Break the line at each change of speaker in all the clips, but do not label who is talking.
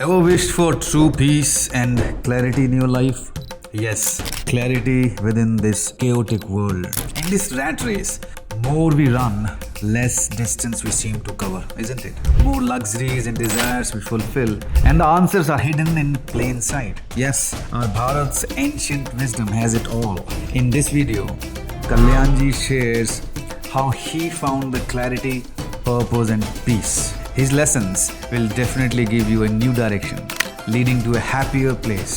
Ever wished for true peace and clarity in your life? Yes, clarity within this chaotic world. In this rat race, more we run, less distance we seem to cover, isn't it? More luxuries and desires we fulfill, and the answers are hidden in plain sight. Yes, our Bharat's ancient wisdom has it all. In this video, Kalyanji shares how he found the clarity, purpose, and peace. His lessons will definitely give you a new direction, leading to a happier place,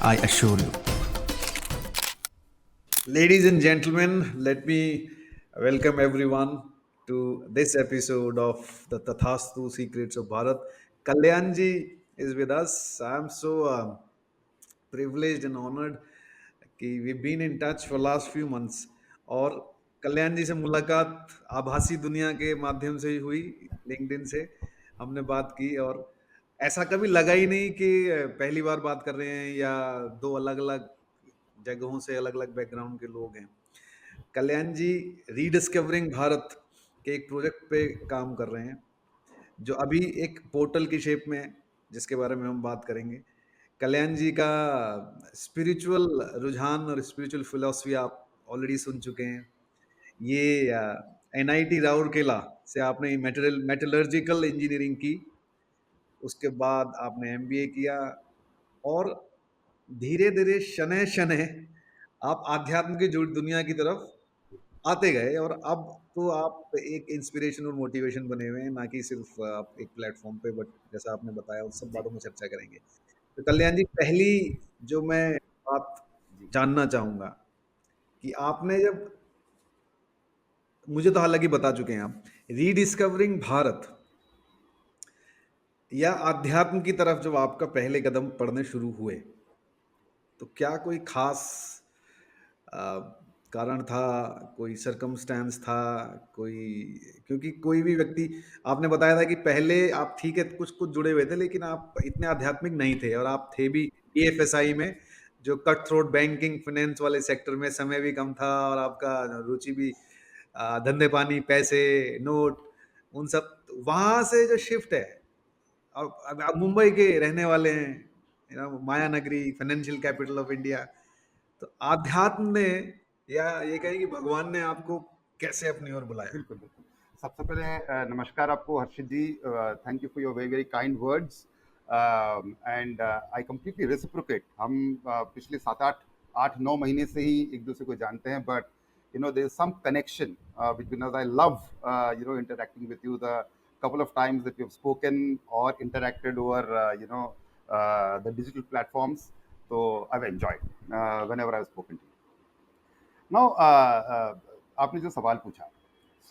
I assure you. Ladies and gentlemen, let me welcome everyone to this episode of the Tathastu Secrets of Bharat. Kalyanji is with us. I'm so privileged and honored कि we've been in touch for last few months और कल्याण जी से मुलाकात आभासी दुनिया के माध्यम से ही हुई, लिंक्डइन से हमने बात की और ऐसा कभी लगा ही नहीं कि पहली बार बात कर रहे हैं या दो अलग-अलग जगहों से अलग-अलग बैकग्राउंड के लोग हैं। कल्याण जी रीडिस्कवरिंग भारत के एक प्रोजेक्ट पे काम कर रहे हैं, जो अभी एक पोर्टल की शेप में है, जिसके बारे में हम बात करेंगे। कल्याण जी का स्पिरिचुअल रुझान और स्पिरिचुअल फिलॉसफी आप ऑलरेडी सुन चुके हैं। ये एनआईटी राउरकेला से आपने मेटलर्जिकल इंजीनियरिंग की, उसके बाद आपने एमबीए किया और धीरे-धीरे शनैः-शनैः आप आध्यात्म की जो दुनिया की तरफ आते गए और अब तो आप एक इंस्पिरेशन और मोटिवेशन बने हुए हैं, ना कि सिर्फ आप एक प्लेटफॉर्म पे, बट जैसा आपने बताया उन सब
जी,
बातों में चर्चा करेंगे। तो कल्याण जी, पहली जो मैं बात
जी।
जानना चाहूंगा कि आपने जब, मुझे तो हालांकि बता चुके हैं आप, रीडिस्कवरिंग भारत या अध्यात्म की तरफ जब आपका पहले कदम पड़ने शुरू हुए, तो क्या कोई खास अ, कारण था, कोई सर्कमस्टेंस था, कोई, क्योंकि कोई भी व्यक्ति, आपने बताया था कि पहले आप ठीक है कुछ कुछ जुड़े हुए थे लेकिन आप इतने आध्यात्मिक नहीं थे और आप थे भी एएफएसआई में, जो कट थ्रोट बैंकिंग फाइनेंस वाले सेक्टर में, समय भी कम था और आपका रुचि भी धंधे पानी पैसे नोट उन सब, वहां से जो शिफ्ट है, अब आप मुंबई के रहने वाले हैं, माया नगरी, फाइनेंशियल कैपिटल ऑफ इंडिया, तो आध्यात्म ने या ये कहें कि भगवान ने आपको कैसे अपनी ओर बुलाया?
बिल्कुल, बिल्कुल। सबसे पहले नमस्कार आपको Harshit ji. Thank you for your very, very kind words and I completely reciprocate. हम पिछले 7-8 8-9 महीने से ही एक-दूसरे को जानते हैं, but there is some connection between us. I love interacting with you. The couple of times that we have spoken or interacted over the digital platforms, so I've enjoyed whenever I've spoken to you. Now आपने जो सवाल पूछा,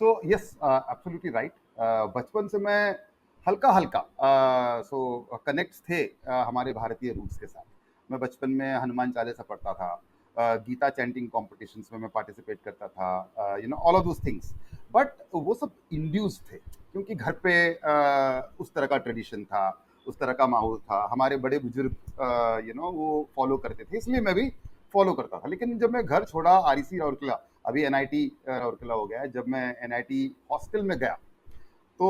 so yes, absolutely right. बचपन से मैं हल्का हल्का सो connect थे हमारे भारतीय रूट्स के साथ। मैं बचपन में हनुमान चालीसा पढ़ता था, गीता चैंटिंग कॉम्पिटिशन्स में मैं पार्टिसिपेट करता था, all of those things. But वो सब इंड्यूस थे क्योंकि घर पे उस तरह का ट्रेडिशन था, उस तरह का माहौल था, हमारे बड़े बुजुर्ग वो फॉलो करते थे, इसलिए मैं भी फॉलो करता था। लेकिन जब मैं घर छोड़ा, आरईसी राउरकेला, अभी एनआईटी राउरकेला हो गया है, जब मैं एनआईटी हॉस्टल में गया तो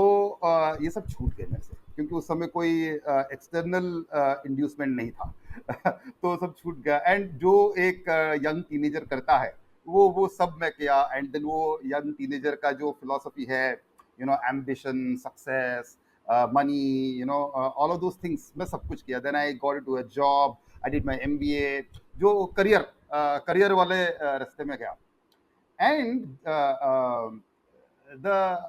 ये सब छूट गए मेरे से, क्योंकि उस समय कोई एक्सटर्नल इंड्यूसमेंट नहीं था। तो सब छूट गया, एंड जो एक यंग टीनेजर करता है वो सब मैं किया। एंड देन वो यंग टीनेजर का जो फिलॉसफी है, ambition, success, money, all of those things, मैं सब कुछ किया। Then I got to a job, I did my MBA, जो करियर वाले रास्ते में गया। And the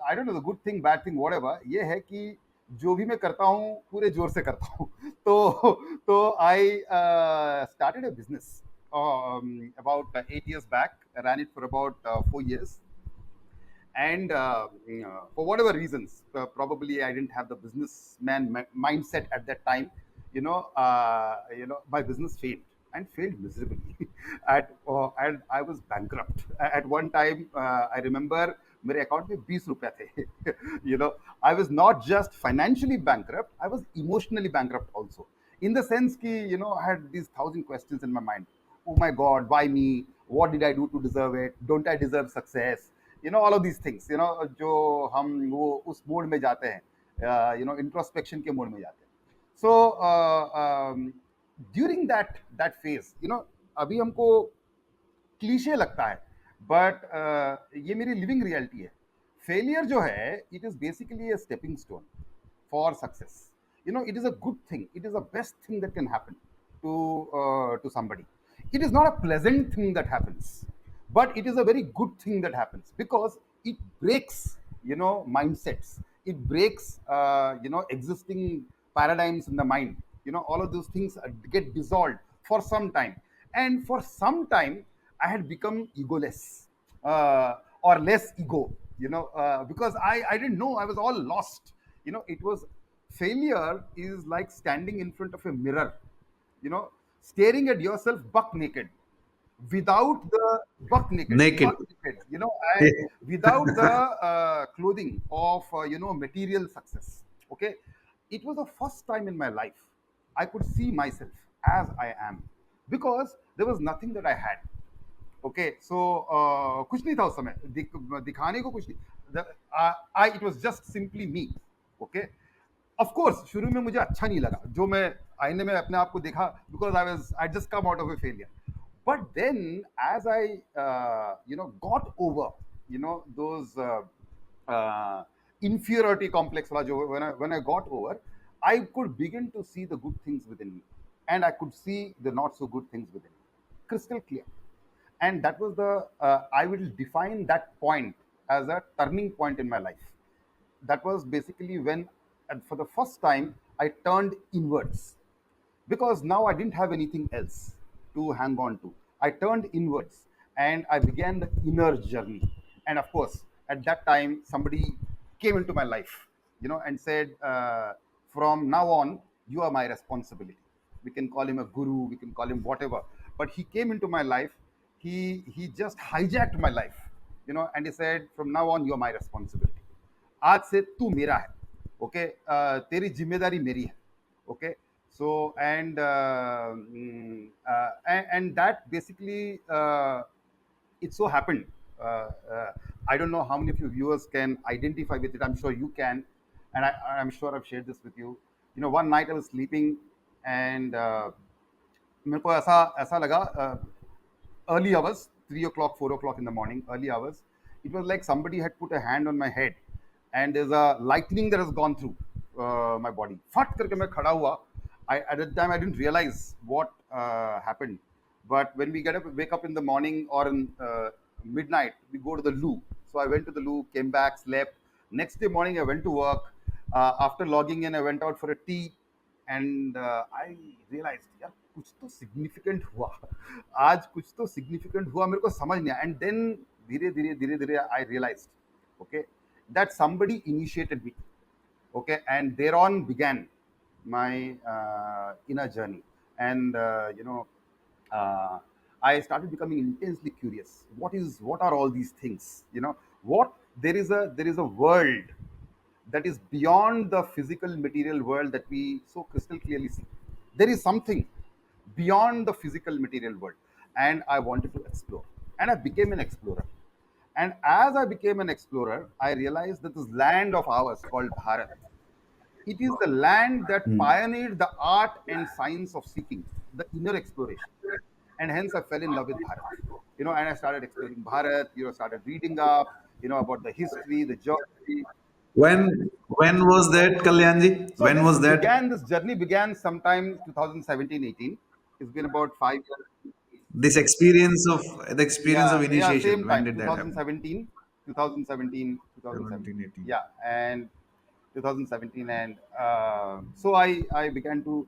I don't know, the good thing, bad thing, whatever, ये है कि जो भी मैं करता हूँ पूरे जोर से करता हूँ। तो I started a business about 8 years back. I ran it for about 4 years, and for whatever reasons, probably I didn't have the businessman mindset at that time. My business failed, and failed miserably. And I was bankrupt at one time. I remember मेरे account में 20 रुपए थे। I was not just financially bankrupt, I was emotionally bankrupt also, in the sense कि I had these 1,000 questions in my mind. Oh my God, why me? What did I do to deserve it? Don't I deserve success? All of these things, जो हम वो उस mode में जाते हैं, introspection के mode में जाते हैं। So during that phase, you know, अभी हमको क्लीशे लगता है, बट ये मेरी लिविंग रियलिटी है। फेलियर जो है, it is basically a stepping stone for success. You know, it is a good thing, it is the best thing that can happen to somebody. It is not a pleasant thing that happens, but it is a very good thing that happens, because it breaks, you know, mindsets. It breaks, you know, existing paradigms in the mind. You know, all of those things get dissolved for some time. And for some time I had become egoless, or less ego, you know, because I didn't know, I was all lost. You know, it was, failure is like standing in front of a mirror, you know, staring at yourself buck naked, without the
Naked.
buck naked, you know, and without the clothing of, you know, material success. Okay, it was the first time in my life I could see myself as I am, because there was nothing that I had. Okay, so कुछ नहीं था उस समय, दिखाने को कुछ नहीं, I it was just simply me. Okay, of course शुरू में मुझे अच्छा नहीं लगा जो मैं आईने में अपने आप को देखा, because I just come out of a failure. But then as I you know got over, you know, those inferiority complex wala jo, when I got over, I could begin to see the good things within me, and I could see the not so good things within me, crystal clear. And that was the, I will define that point as a turning point in my life. That was basically when, and for the first time, I turned inwards, because now I didn't have anything else to hang on to. I turned inwards and I began the inner journey. And of course, at that time, somebody came into my life, you know, and said, from now on, you are my responsibility. We can call him a guru, we can call him whatever. But he came into my life, he just hijacked my life, you know, and he said, from now on, you are my responsibility. आज से तू मेरा है, okay, तेरी जिम्मेदारी मेरी है, okay. So and that basically, it so happened, I don't know how many of you viewers can identify with it. I'm sure you can, and I'm sure I've shared this with you. You know, one night I was sleeping, and मेरे को ऐसा ऐसा लगा, early hours, 3 o'clock, 4 o'clock in the morning, early hours. It was like somebody had put a hand on my head, and there's a lightning that has gone through my body. फट करके मैं खड़ा हुआ. At that time I didn't realize what happened. But when we wake up in the morning, or in midnight, we go to the loo. So I went to the loo, came back, slept. Next day morning I went to work. After logging in, I went out for a tea, and I realized, यार कुछ तो significant हुआ, आज कुछ तो significant हुआ, मेरे को समझ नहीं आया. एंड देन धीरे धीरे आई realised, okay, that somebody initiated me, okay, and thereon began my inner journey. And you know, uh, I started becoming intensely curious. What are all these things, you know, what, there is a world that is beyond the physical material world that we so crystal clearly see. There is something beyond the physical material world, and I wanted to explore, and I became an explorer. And as I became an explorer, I realized that this land of ours called Bharat, it is the land that
Hmm.
pioneered the art and science of seeking, the inner exploration. And hence I fell in love with Bharat. You know, and I started exploring Bharat, you know, started reading up, you know, about the history, the geography.
When was that, Kalyanji?
So
When was that?
this journey began sometime 2017-18. It's been about 5 years.
This experience of the experience of
Yeah,
initiation.
same
When
time,
did that happen?
2017, 2017, 2017.
17, 18.
Yeah, and 2017, and so I began to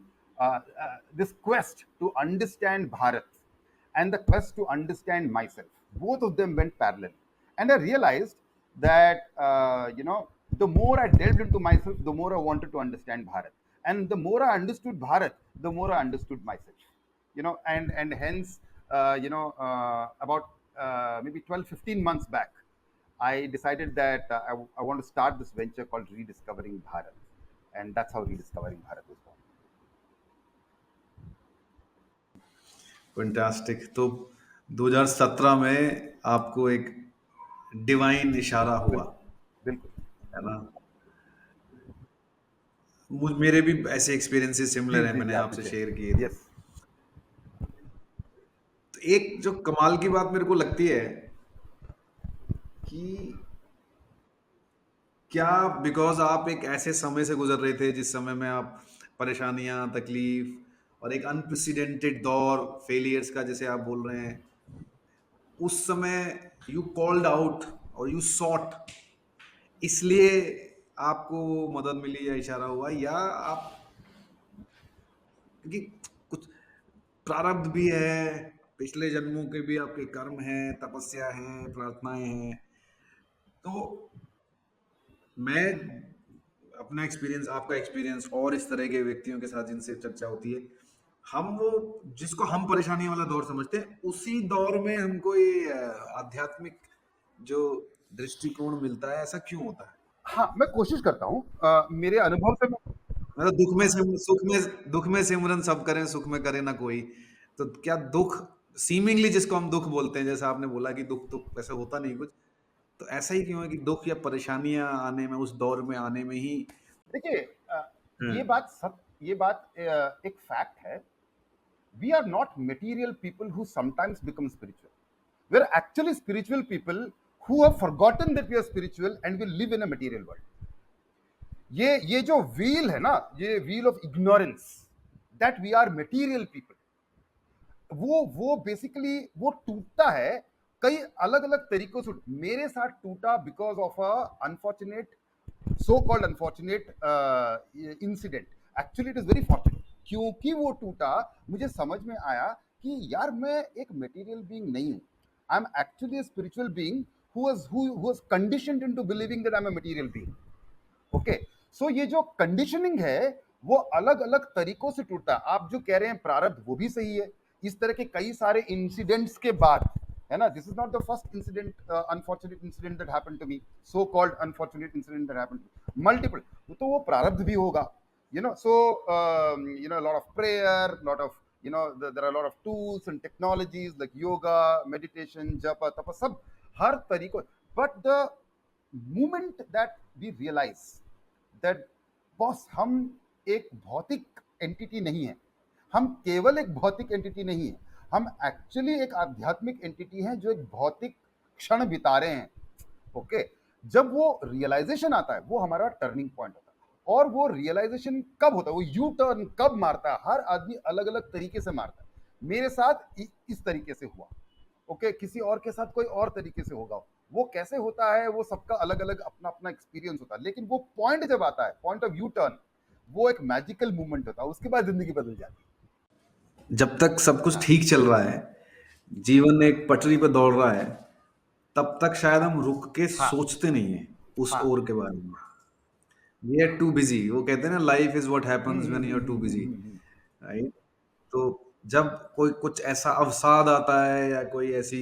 this quest to understand Bharat, and the quest to understand myself. Both of them went parallel, and I realized that, you know, the more I delved into myself, the more I wanted to understand Bharat, and the more I understood Bharat, the more I understood myself. You know, and hence, you know, about maybe 12, 15 months back, I decided that I want to start this venture called Rediscovering Bharat, and that's how Rediscovering Bharat was born.
Fantastic. तो 2017 में आपको एक divine इशारा हुआ,
बिल्कुल, बिल्कुल.
है ना? मेरे भी ऐसे एक्सपीरियंसेस
जी
सिमिलर हैं,
जी जी,
मैंने
आपने
आपसे
शेयर
शेयर किए
किया,
थे।
यस।
तो एक जो कमाल की बात मेरे को लगती है कि क्या बिकॉज आप एक ऐसे समय से गुजर रहे थे जिस समय में आप परेशानियां, तकलीफ और एक अनप्रेसिडेंटेड दौर, फेलियर्स का जैसे आप बोल रहे हैं, उस समय यू कॉल्ड आउट और यू सॉट, इसलिए आपको मदद मिली या इशारा हुआ, या आप क्योंकि कुछ प्रारब्ध भी है, पिछले जन्मों के भी आपके कर्म हैं, तपस्या है, प्रार्थनाएं हैं। तो मैं अपना एक्सपीरियंस, आपका एक्सपीरियंस और इस तरह के व्यक्तियों के साथ जिनसे चर्चा होती है, हम वो जिसको हम परेशानी वाला दौर समझते हैं, उसी दौर में हमको ये आध्यात्मिक जो दृष्टिकोण मिलता है, ऐसा क्यों होता है?
हाँ, मैं कोशिश करता हूँ, मेरे अनुभव से मैं।
मतलब दुख में सिमरन सब करें, सुख में करे ना कोई। तो क्या दुख, सीमिंगली जिसको हम दुख बोलते हैं, जैसा आपने बोला कि दुख तो वैसे होता नहीं कुछ, तो ऐसा ही क्यों है कि दुख या परेशानियां आने में, उस दौर में आने में ही।
देखिए, ये
हम्म।
बात सब, ये बात एक फैक्ट है। We are not material people who sometimes become spiritual. We're actually spiritual people who have forgotten that we are spiritual and we live in a material world. ये जो व्हील है ना, ये wheel of ignorance, that we are material people, वो basically वो टूटता है कई अलग अलग तरीकों से। मेरे साथ टूटा because of a unfortunate, so called unfortunate incident. Actually it is very fortunate, क्योंकि वो टूटा, मुझे समझ में आया कि यार मैं एक मटेरियल बीइंग नहीं हूं। I am actually a spiritual being who was conditioned into believing that I'm a material being. Okay, so ये जो कंडीशनिंग है वो अलग अलग तरीकों से टूटता है। आप जो कह रहे हैं प्रारब्ध, वो भी सही है। इस तरह के कई सारे इंसिडेंट्स के बाद, है ना, this is not the first incident, unfortunate incident that happened to me, so called unfortunate incident that happened to multiple. तो वो प्रारब्ध भी होगा, so lot of prayer, lot of, there are a lot of tools and technologies like yoga, meditation, japa, tapa, सब हर तरीकों। but the moment that we realize that boss हम एक भौतिक एंटिटी नहीं है, हम केवल एक भौतिक एंटिटी नहीं है, हम एक्चुअली एक आध्यात्मिक एंटिटी हैं जो एक भौतिक क्षण बिता रहे हैं। ओके, जब वो रियलाइजेशन आता है वो हमारा टर्निंग पॉइंट होता है। और वो रियलाइजेशन कब होता है, वो यू टर्न कब मारता है, हर आदमी अलग अलग तरीके से मारता है। मेरे साथ इस तरीके से हुआ, ओके, किसी और के साथ कोई और तरीके से होगा। वो कैसे होता है, वो सबका अलग अलग अपना अपना एक्सपीरियंस होता है, लेकिन वो पॉइंट जब आता है, पॉइंट ऑफ यू टर्न, वो एक मैजिकल मूवमेंट होता है, उसके बाद जिंदगी बदल जाती
जब तक सब
है।
कुछ
हाँ
ठीक चल रहा है, जीवन एक पटरी पे दौड़ रहा है, तब तक शायद हम रुक के
हाँ
सोचते नहीं है उस
हाँ।
ओर के बारे में। वी आर टू बिजी, वो कहते हैं ना, life is what happens when you are too busy, right? तो जब कोई कुछ ऐसा अवसाद आता है या कोई ऐसी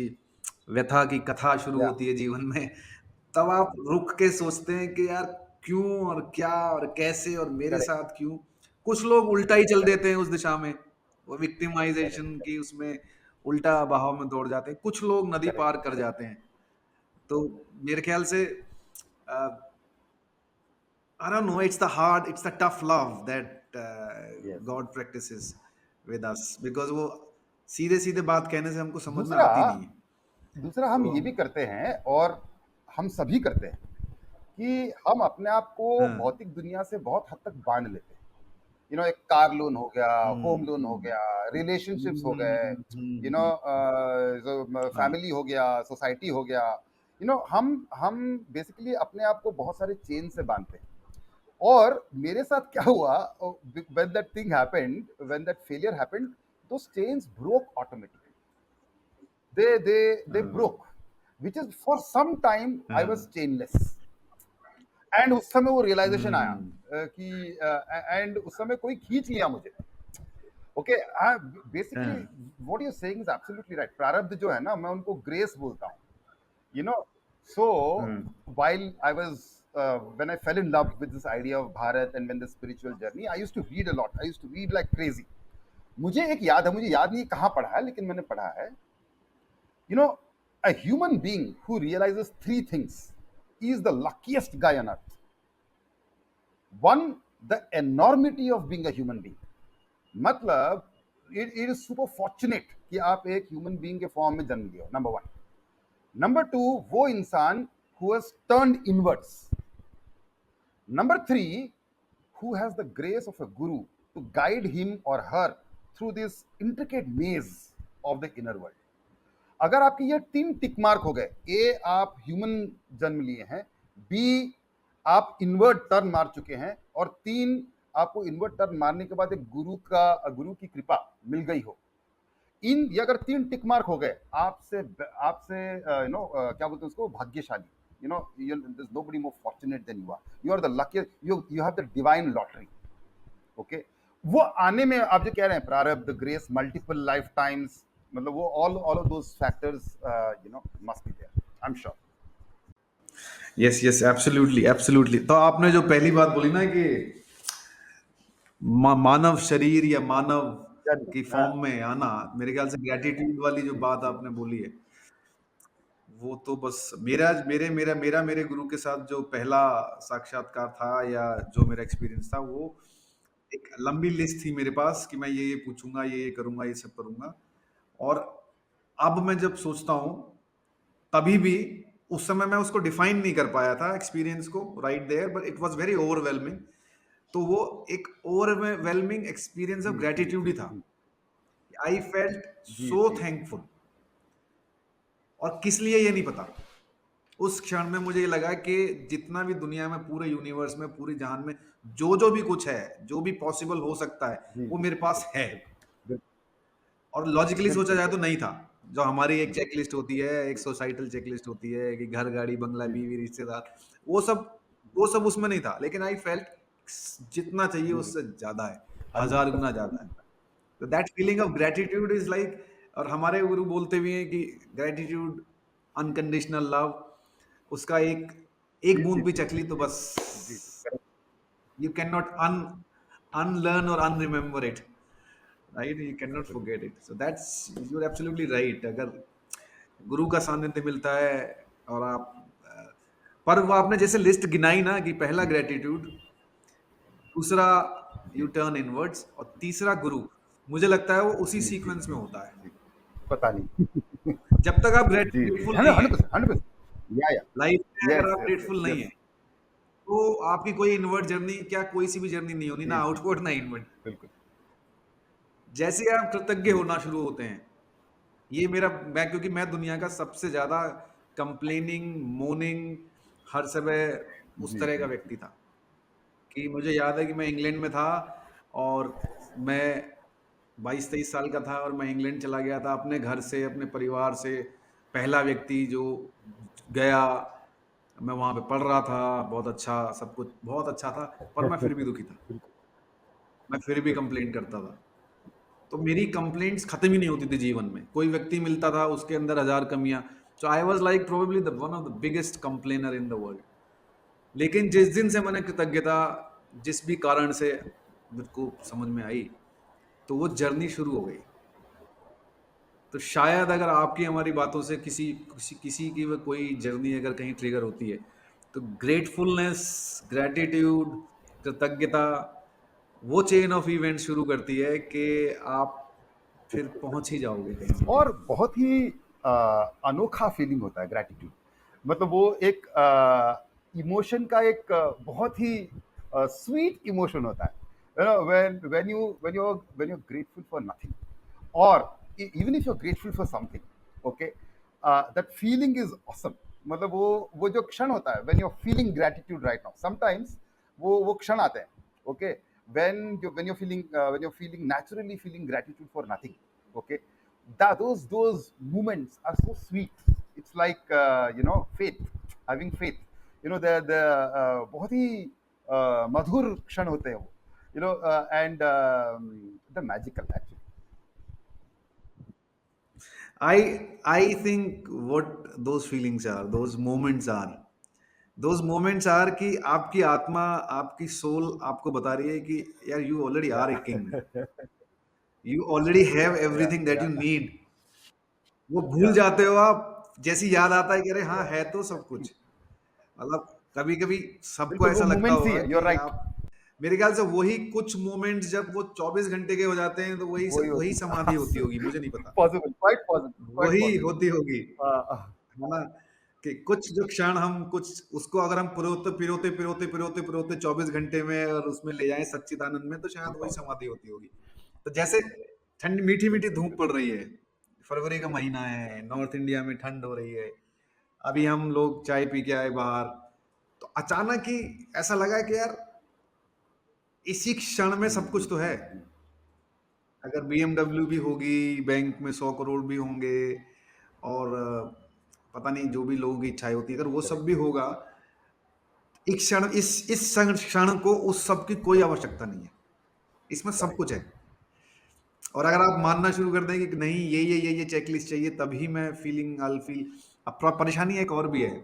व्यथा की कथा शुरू
या
होती है जीवन में, तब आप रुक के सोचते हैं कि यार क्यों और क्या और कैसे और मेरे
करेक्ट
साथ क्यों। कुछ लोग उल्टा ही चल
करेक्ट
देते हैं उस दिशा में, वो विक्टिमाइजेशन
करेक्ट
की उसमें उल्टा बहाव में दौड़ जाते हैं, कुछ लोग नदी
करेक्ट
पार कर
करेक्ट।
जाते हैं। तो मेरे ख्याल से I don't know. It's the tough love that
yes.
God practices with us, because वो सीधे सीधे बात कहने से हमको समझ में
दूसरा,
आती नहीं है।
दूसरा हम
तो
ये भी
हम,
करते हैं, और हम सभी करते हैं, कि हम अपने आप को
हाँ,
भौतिक दुनिया से बहुत हद तक बांध लेते हैं। एक कार लोन हो गया,
हम्म,
होम लोन हो
हम्म,
गया, रिलेशनशिप्स हो गए,
हम्म, हाँ,
फैमिली हो गया, सोसाइटी हो गया। हम बेसिकली अपने आप को बहुत सारे चेन से बांधते हैं। और मेरे साथ क्या हुआ, when that thing happened, when that failure happened, those chains broke automatically. They
हाँ,
broke, which is for some time I was
हाँ,
chainless. एंड उस समय वो रियलाइजेशन आया,
हम्म,
कि एंड उस समय कोई खींच लिया मुझे। ओके, बेसिकली
हाँ,
what you saying is absolutely right. प्रारब्ध जो है ना, मैं उनको ग्रेस बोलता हूँ। यू नो सो
हाँ,
while I was when I fell in love with this idea of Bharat and when the spiritual journey, I used to read a lot. I used to read like crazy. मुझे एक याद है, मुझे याद नहीं कहाँ पढ़ा है, लेकिन मैंने पढ़ा है, you know a human being who realizes three things is the luckiest guy on earth. One, the enormity of being a human being, मतलब इट इज सुपर फॉर्चुनेट कि आप एक ह्यूमन बीइंग के फॉर्म में जन्म लिए हो, नंबर वन। नंबर टू, वो इंसान who has turned inwards. Number three, who has the grace of a guru to guide him or her through this intricate maze of the inner world। अगर आपके ये तीन टिक मार्क हो गए, ए आप human जन्म लिए हैं, बी आप इनवर्ट टर्न मार चुके हैं, और तीन आपको इनवर्ट टर्न मारने के बाद एक गुरु की कृपा मिल गई हो, इन ये अगर तीन टिक मार्क हो गए, आपसे आपसे क्या बोलते हैं उसको, भाग्यशाली। there's nobody more fortunate than you are। You are the luckiest, you have the divine lottery। Okay, वो आने में आप जो कह रहे हैं, प्रारब्ध, ग्रेस, मल्टीपल लाइफ टाइम्स, मतलब वो all of those factors must be there, I am sure.
Yes yes, absolutely absolutely. तो आपने जो पहली बात बोली ना कि मानव शरीर या मानव की फॉर्म में आना, मेरे ख्याल से ग्रेटिट्यूड वाली जो बात आपने बोली है, वो तो बस मेरे गुरु के साथ जो पहला साक्षात्कार था या जो मेरा एक्सपीरियंस था, वो एक लंबी लिस्ट थी मेरे पास कि मैं ये पूछूंगा, ये करूंगा, ये सब करूंगा। और अब मैं जब सोचता हूँ, तभी भी उस समय मैं उसको डिफाइन नहीं कर पाया था एक्सपीरियंस को right there, but it was very overwhelming. तो वो एक ओवरवेलमिंग एक्सपीरियंस ऑफ ग्रेटिट्यूड ही था। आई फेल्ट सो थैंकफुल, और किस लिए ये नहीं पता। उस क्षण में मुझे ये लगा कि जितना भी दुनिया में, पूरे यूनिवर्स में, पूरे जहान में जो भी कुछ है, जो भी पॉसिबल हो सकता है, वो मेरे पास है। और लॉजिकली सोचा जाए तो नहीं था। जो हमारी एक चेकलिस्ट होती है, एक सोसाइटल चेकलिस्ट होती है कि घर, गाड़ी, बंगला, बीवी, रिश्तेदार, वो सब उसमें नहीं था। लेकिन आई फेल्ट जितना चाहिए उससे ज्यादा है, 1000 गुना ज्यादा है। तो that feeling of gratitude is like, और हमारे गुरु बोलते भी हैं कि ग्रेटिट्यूड अनकंडीशनल लव, उसका एक बूंद भी चखली तो बस यू कैन नॉट अनलर्न और unremember it, right? You can not forget it. So that's, you are absolutely right. अगर गुरु का सानिध्य मिलता है और आप पर वो आपने जैसे लिस्ट गिनाई ना कि पहला ग्रेटिट्यूड, दूसरा यू टर्न इनवर्ड्स, और तीसरा गुरु, मुझे लगता है वो उसी सीक्वेंस में होता है।
पता नहीं।
जब तक आप ग्रेटफुल नहीं है
100%, या
लाइफ में,
यस
अगर आप
यस
ग्रेटफुल नहीं है,
यस,
तो आपकी कोई इनवर्ड जर्नी, क्या कोई सी भी जर्नी नहीं होनी, ना आउटवर्ड ना इनवर्ड।
बिल्कुल।
जैसे आप कृतज्ञ होना शुरू होते हैं, ये क्योंकि मैं दुनिया का सबसे ज्यादा कंप्लेनिंग, मोनिंग, हर समय उस तरह का व्यक्ति था कि मुझे याद है कि मैं इंग्लैंड में था, और मैं 22-23 साल का था, और मैं इंग्लैंड चला गया था अपने घर से, अपने परिवार से, पहला व्यक्ति जो गया। मैं वहां पे पढ़ रहा था, बहुत अच्छा, सब कुछ बहुत अच्छा था, पर मैं फिर भी दुखी था, मैं फिर भी कंप्लेंट करता था। तो मेरी कंप्लेंट्स खत्म ही नहीं होती थी जीवन में। कोई व्यक्ति मिलता था, उसके अंदर 1000 कमियां। So I was like probably the one of the biggest complainer in the world. लेकिन जिस दिन से मैंने कृतज्ञता, जिस भी कारण से मुझको समझ में आई, तो वो जर्नी शुरू हो गई। तो शायद अगर आपकी हमारी बातों से किसी की वो कोई जर्नी अगर कहीं ट्रिगर होती है, तो ग्रेटफुलनेस, ग्रेटिट्यूड, कृतज्ञता, वो चेन ऑफ इवेंट शुरू करती है कि आप फिर पहुंच ही जाओगे कहीं।
और बहुत ही अनोखा फीलिंग होता है ग्रैटिट्यूड। मतलब वो एक इमोशन का एक बहुत ही स्वीट इमोशन होता है। when you're grateful for nothing, or even if you're grateful for something, okay, that feeling is awesome। मतलब वो जो क्षण होता है, when you're feeling gratitude right now, sometimes वो क्षण आते हैं, okay, when you're feeling naturally feeling gratitude for nothing, okay, those moments are so sweet। It's like faith, having faith, the बहुत ही मधुर क्षण होते हैं वो, and the magical actually।
I think what those feelings are, those moments are कि आपकी आत्मा, आपकी soul आपको बता रही है कि यार you already are a king, you already have everything that you need. वो भूल जाते हो आप, जैसी याद आता है कि अरे हाँ, है तो सब कुछ। मतलब कभी कभी सबको
बिल्कुल, वो
ऐसा लगता
मोमेंट्स ही
होगा
है,
कि
you're right।
आप मेरे ख्याल से वही कुछ मोमेंट्स जब वो 24 घंटे के हो जाते हैं तो
वही
वही
होती
समाधि होती होगी, मुझे नहीं पता।
पॉसिबल, क्वाइट
वही
पॉसिबल।
होती होगी,
हाँ,
है ना? कि कुछ जो क्षण हम कुछ उसको अगर हम पिरोते 24 घंटे में और उसमें ले जाएँ सच्चिदानंद में तो शायद वही समाधि होती होगी। तो जैसे ठंड मीठी-मीठी धूप पड़ रही है, फरवरी का महीना है, नॉर्थ इंडिया में ठंड हो रही है, अभी हम लोग चाय पी के आए बाहर, तो अचानक ही ऐसा लगा कि यार इसी क्षण में सब कुछ तो है।
हुँ।
अगर बीएमडब्ल्यू भी होगी, बैंक में 100 करोड़ भी होंगे और पता नहीं जो भी लोगों की इच्छाएँ होती है, अगर वो सब
करेक्ट,
भी होगा, एक क्षण इस क्षण को उस सब की कोई आवश्यकता नहीं है। इसमें सब
राइट।
कुछ है। और अगर आप मानना शुरू कर दें कि नहीं ये चेकलिस्ट चाहिए तभी मैं फीलिंग आई विल फील। अब परेशानी एक और भी है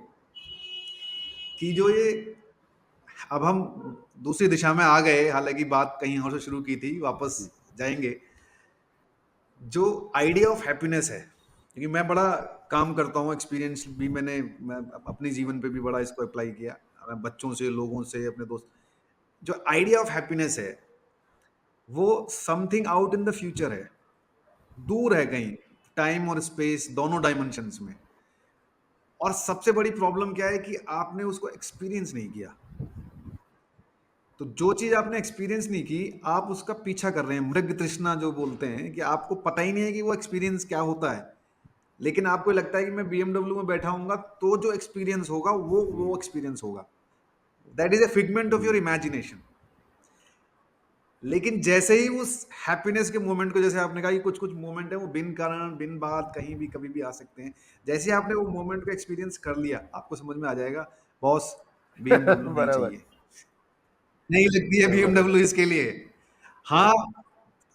कि जो ये अब हम दूसरी दिशा में आ गए, हालांकि बात कहीं और से शुरू की थी, वापस
जी,
जाएंगे। जो आइडिया ऑफ हैप्पीनेस है, क्योंकि मैं बड़ा काम करता हूँ, एक्सपीरियंस भी मैं अपने जीवन पे भी बड़ा इसको अप्लाई किया, मैं बच्चों से, लोगों से, अपने दोस्त। जो आइडिया ऑफ हैप्पीनेस है वो something out in the future है, दूर है कहीं, टाइम और स्पेस दोनों डायमेंशंस में। और सबसे बड़ी प्रॉब्लम क्या है कि आपने उसको एक्सपीरियंस नहीं किया। तो जो चीज आपने एक्सपीरियंस नहीं की, आप उसका पीछा कर रहे हैं, मृग तृष्णा जो बोलते हैं, कि आपको पता ही नहीं है कि वो एक्सपीरियंस क्या होता है, लेकिन आपको लगता है कि मैं बीएमडब्ल्यू में बैठा हूंगा तो जो एक्सपीरियंस होगा वो एक्सपीरियंस होगा। That is a figment of your imagination. लेकिन जैसे ही उस हैप्पीनेस के मोमेंट को, जैसे आपने कहा कि कुछ कुछ मोमेंट है वो बिन कारण बिन बात कहीं भी कभी भी आ सकते हैं, जैसे ही आपने वो मोमेंट को एक्सपीरियंस कर लिया, आपको समझ में आ जाएगा बॉस बीएमडब्ल्यू नहीं
बराबर,
चाहिए, नहीं लगती है
बराबर।
बीएमडब्ल्यू इसके लिए। हाँ,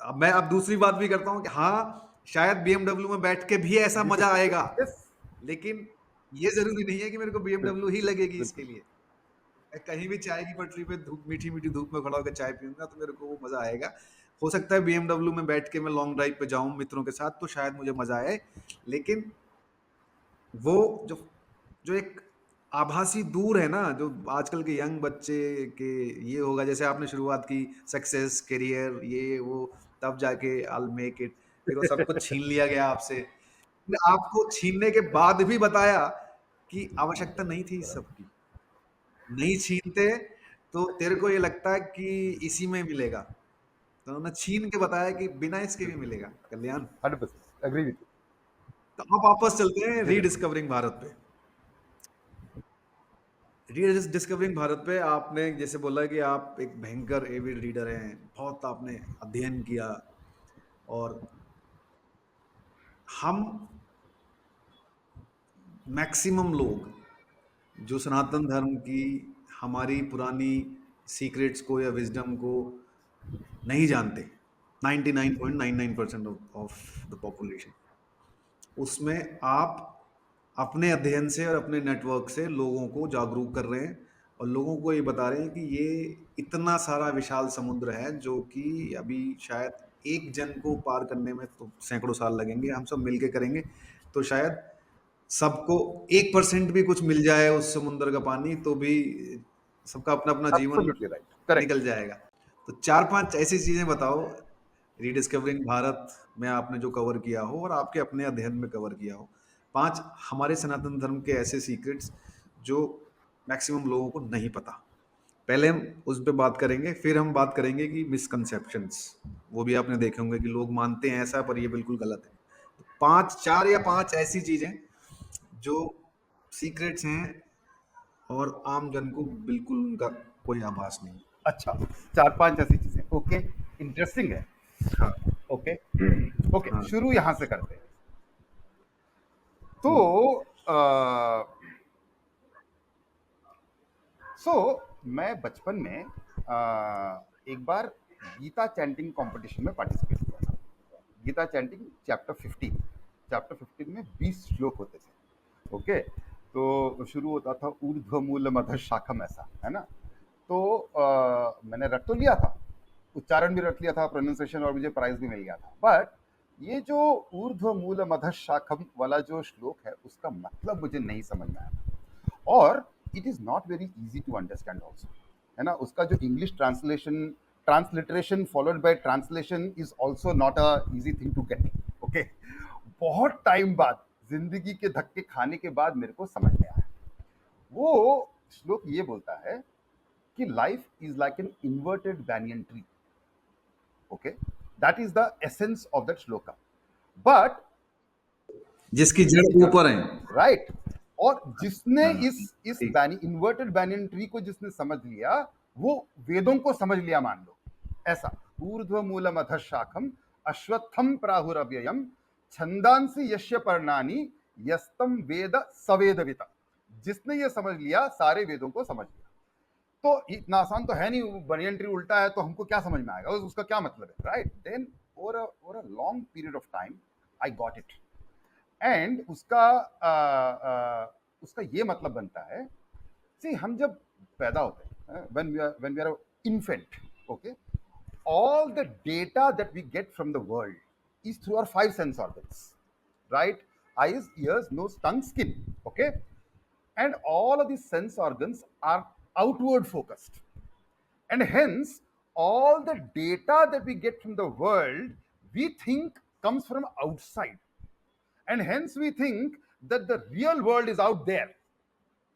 अब मैं अब दूसरी बात भी करता हूँ कि हाँ, शायद बीएमडब्ल्यू में बैठ के भी ऐसा
भी
मजा
सकते
आएगा,
हैं। यस,
लेकिन ये जरूरी नहीं है कि मेरे को बीएमडब्ल्यू
बिल्कुल,
ही लगेगी इसके
बिल्कुल।
लिए। मैं कहीं भी चाय की पटरी पे धूप मीठी मीठी धूप में खड़ा होकर चाय पीऊंगा तो मेरे को वो मजा आएगा। हो सकता है बीएमडब्ल्यू में बैठ के मैं लॉन्ग ड्राइव पे जाऊं मित्रों के साथ तो शायद मुझे मजा आए, लेकिन वो जो जो एक आभासी दूर है ना, जो आजकल के यंग बच्चे के, ये होगा जैसे आपने शुरुआत की सक्सेस करियर ये वो, तब जाके आई मेक इट, फिर वो सब कुछ छीन लिया गया आपसे, फिर आपको छीनने के बाद भी बताया कि आवश्यकता नहीं थी इस सब की। नहीं छीनते तो तेरे को ये लगता है कि इसी में मिलेगा, तो उन्होंने छीन के बताया कि बिना इसके भी
बिल्कुल,
मिलेगा कल्याण।
100% एग्री विथ यू।
तो अब वापस चलते हैं
जी, बिल्कुल।
रीडिस्कवरिंग भारत पे। रीडिस्कवरिंग भारत पे आपने जैसे बोला कि आप एक भयंकर एविड रीडर हैं, बहुत आपने अध्ययन किया, और हम मैक्सिमम लोग जो सनातन धर्म की हमारी पुरानी सीक्रेट्स को या विजडम को नहीं जानते, 99.99% ऑफ द पॉपुलेशन, उसमें आप अपने अध्ययन से और अपने नेटवर्क से लोगों को जागरूक कर रहे हैं और लोगों को ये बता रहे हैं कि ये इतना सारा विशाल समुद्र है जो कि अभी शायद एक जन को पार करने में तो सैकड़ों साल लगेंगे, हम सब मिलके करेंगे तो शायद सबको 1% भी कुछ मिल जाए उस समुद्र का पानी तो भी सबका अपना अपना जीवन
एब्सोल्युटली राइट, करेक्ट।
निकल जाएगा। तो चार पांच ऐसी चीजें बताओ रीडिस्कवरिंग भारत में आपने जो कवर किया हो और आपके अपने अध्ययन में कवर किया हो, पांच हमारे सनातन धर्म के ऐसे सीक्रेट्स जो मैक्सिमम लोगों को नहीं पता। पहले हम उस पर बात करेंगे, फिर हम बात करेंगे कि मिसकंसेप्शंस, वो भी आपने देखे होंगे कि लोग मानते हैं ऐसा पर ये बिल्कुल गलत है। तो पांच, चार या पांच ऐसी चीजें जो सीक्रेट्स हैं और आम जन को बिल्कुल उनका कोई आभास नहीं।
अच्छा, 4-5 ऐसी चीज़ें, ओके, इंटरेस्टिंग है।
हाँ,
ओके, ओके,
हाँ,
शुरू यहाँ से करते हैं। तो
हम्म,
अ, सो मैं बचपन में एक बार गीता चैंटिंग कंपटीशन में पार्टिसिपेट किया था। गीता चैंटिंग चैप्टर 15 में 20 श्लोक होते थे। ओके, तो शुरू होता था ऊर्ध्व मूल मध शाखम, ऐसा है ना। तो मैंने रट तो लिया था, उच्चारण भी रट लिया था, प्रोनाउंसिएशन, और मुझे प्राइज भी मिल गया था। बट ये जो ऊर्ध्व मूल मध शाखम वाला जो श्लोक है उसका मतलब मुझे नहीं समझ में आया, और it is not very easy to understand also. है ना, उसका जो English transliteration followed by translation is also not a easy thing to get. Okay, बहुत टाइम बाद, जिंदगी के धक्के खाने के बाद मेरे को समझ में आया. वो श्लोक ये बोलता है कि life is like an inverted banyan tree. Okay, that is the essence of that shloka. But
जिसकी जड़ ऊपर है.
राइट, और जिसने
हाँ,
इस
ठीक.
इन्वर्टेड banyan ट्री को जिसने समझ लिया, वो वेदों को समझ लिया, मान लो ऐसा. ऊर्ध्व मूलम अधः शाखम अश्वत्थम प्राहुरव्ययम छंदांसि यस्य पर्णानि यस्तम वेद सवेदवित. जिसने ये समझ लिया, सारे वेदों को समझ लिया. तो इतना आसान तो है नहीं. banyan ट्री उल्टा है तो हमको क्या समझ में आएगा, उसका क्या मतलब है, right? Then over a long period of time I got it. And उसका ये मतलब बनता है, सी हम जब पैदा होते हैं, when we are infant, okay, all the data that we get from the world is through our five sense organs, right? Eyes, ears, nose, tongue, skin. Okay, and all of these sense organs are outward focused, and hence all the data that we get from the world we think comes from outside, and hence we think that the real world is out there.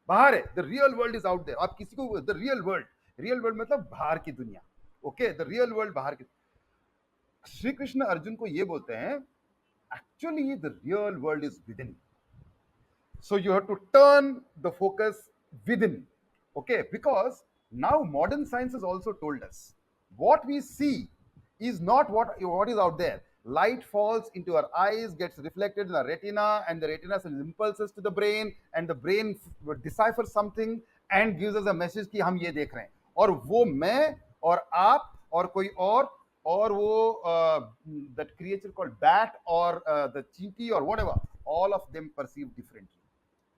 बाहर है, the real world is out there. आप किसी को the real world मतलब बाहर की दुनिया. Okay, the real world बाहर की. श्री कृष्ण अर्जुन को ये बोलते हैं, actually the real world is with in. So you have to turn the focus within. Okay, because now modern science has also told us what we see is not what is out there. Light falls into our eyes, gets reflected in our retina, and the retina sends impulses to the brain, and the brain deciphers something and gives us a message कि हम ये देख रहे हैं. और वो मैं और आप और कोई और वो that creature called bat or the cheetah or whatever, all of them perceive differently,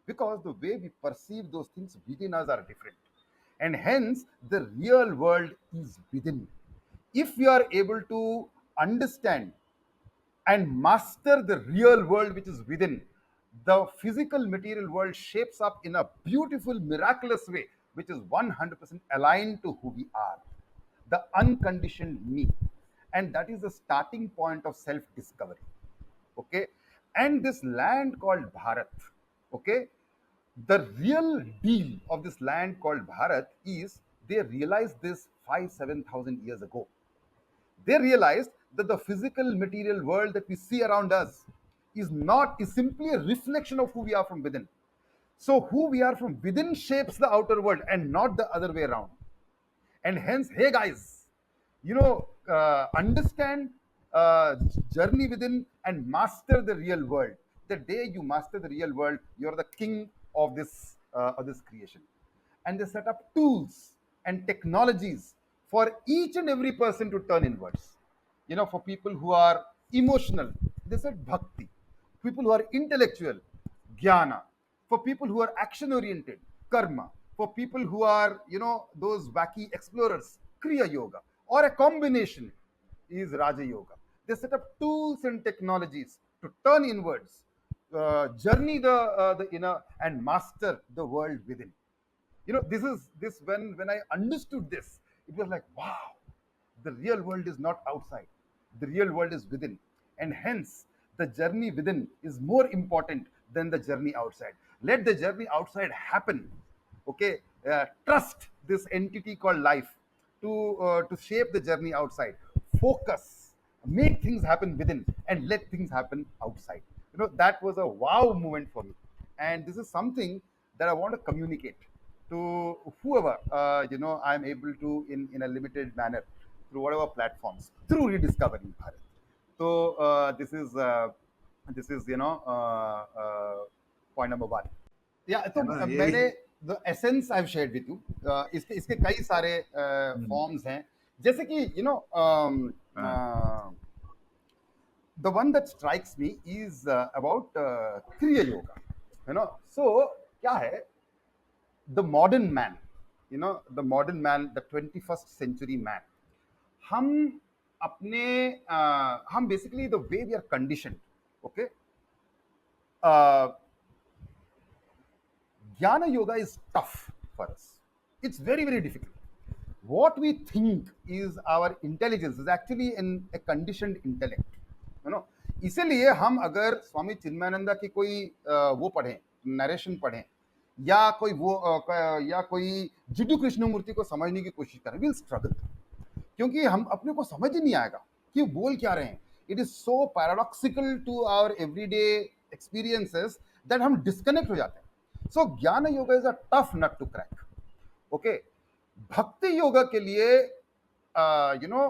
because the way we perceive those things within us are different, and hence the real world is within. If we are able to understand and master the real world which is within, the physical material world shapes up in a beautiful, miraculous way which is 100% aligned to who we are, the unconditioned me. And that is the starting point of self discovery. Okay, and this land called Bharat, okay, the real deal of this land called Bharat is they realized this 5-7,000 years ago. They realized that the physical material world that we see around us is simply a reflection of who we are from within. So who we are from within shapes the outer world and not the other way around. And hence, hey guys, understand, journey within and master the real world. The day you master the real world, you're the king of this creation. And they set up tools and technologies for each and every person to turn inwards. For people who are emotional, they said bhakti. People who are intellectual, jnana. For people who are action oriented, karma. For people who are, those wacky explorers, kriya yoga. Or a combination is raja yoga. They set up tools and technologies to turn inwards, journey the inner, and master the world within. This when I understood this, it was like, wow, the real world is not outside, the real world is within, and hence the journey within is more important than the journey outside. Let the journey outside happen. Okay, trust this entity called life to shape the journey outside. Focus, make things happen within, and let things happen outside. That was a wow moment for me, and this is something that I want to communicate to whoever I'm able to, in a limited manner, through whatever platforms, through rediscovering Bharat. So this is point number one. Yeah, तो
है ना यही.
मैंने the essence I have shared with you. इसके इसके कई सारे forms हैं, जैसे कि
हाँ.
the one that strikes me is about kriya yoga. So क्या है, the modern man, the 21st century man, हम अपने हम basically the way we are conditioned. Okay, jnana yoga is tough for us. It's very, very difficult. what we think is our intelligence is actually in a conditioned intellect, you know. इसीलिए हम अगर स्वामी चिन्मयानंदा की कोई वो पढ़ें, narration पढ़ें, या कोई वो या कोई जिड्डू कृष्णमूर्ति को समझने की कोशिश करें, विल स्ट्रगल, क्योंकि हम अपने को समझ ही नहीं आएगा कि बोल क्या रहे हैं. It is so paradoxical to our everyday experiences that हम डिस्कनेक्ट हो जाते हैं. So Jnana yoga is a tough nut to crack. Okay, Bhakti yoga के लिए यू नो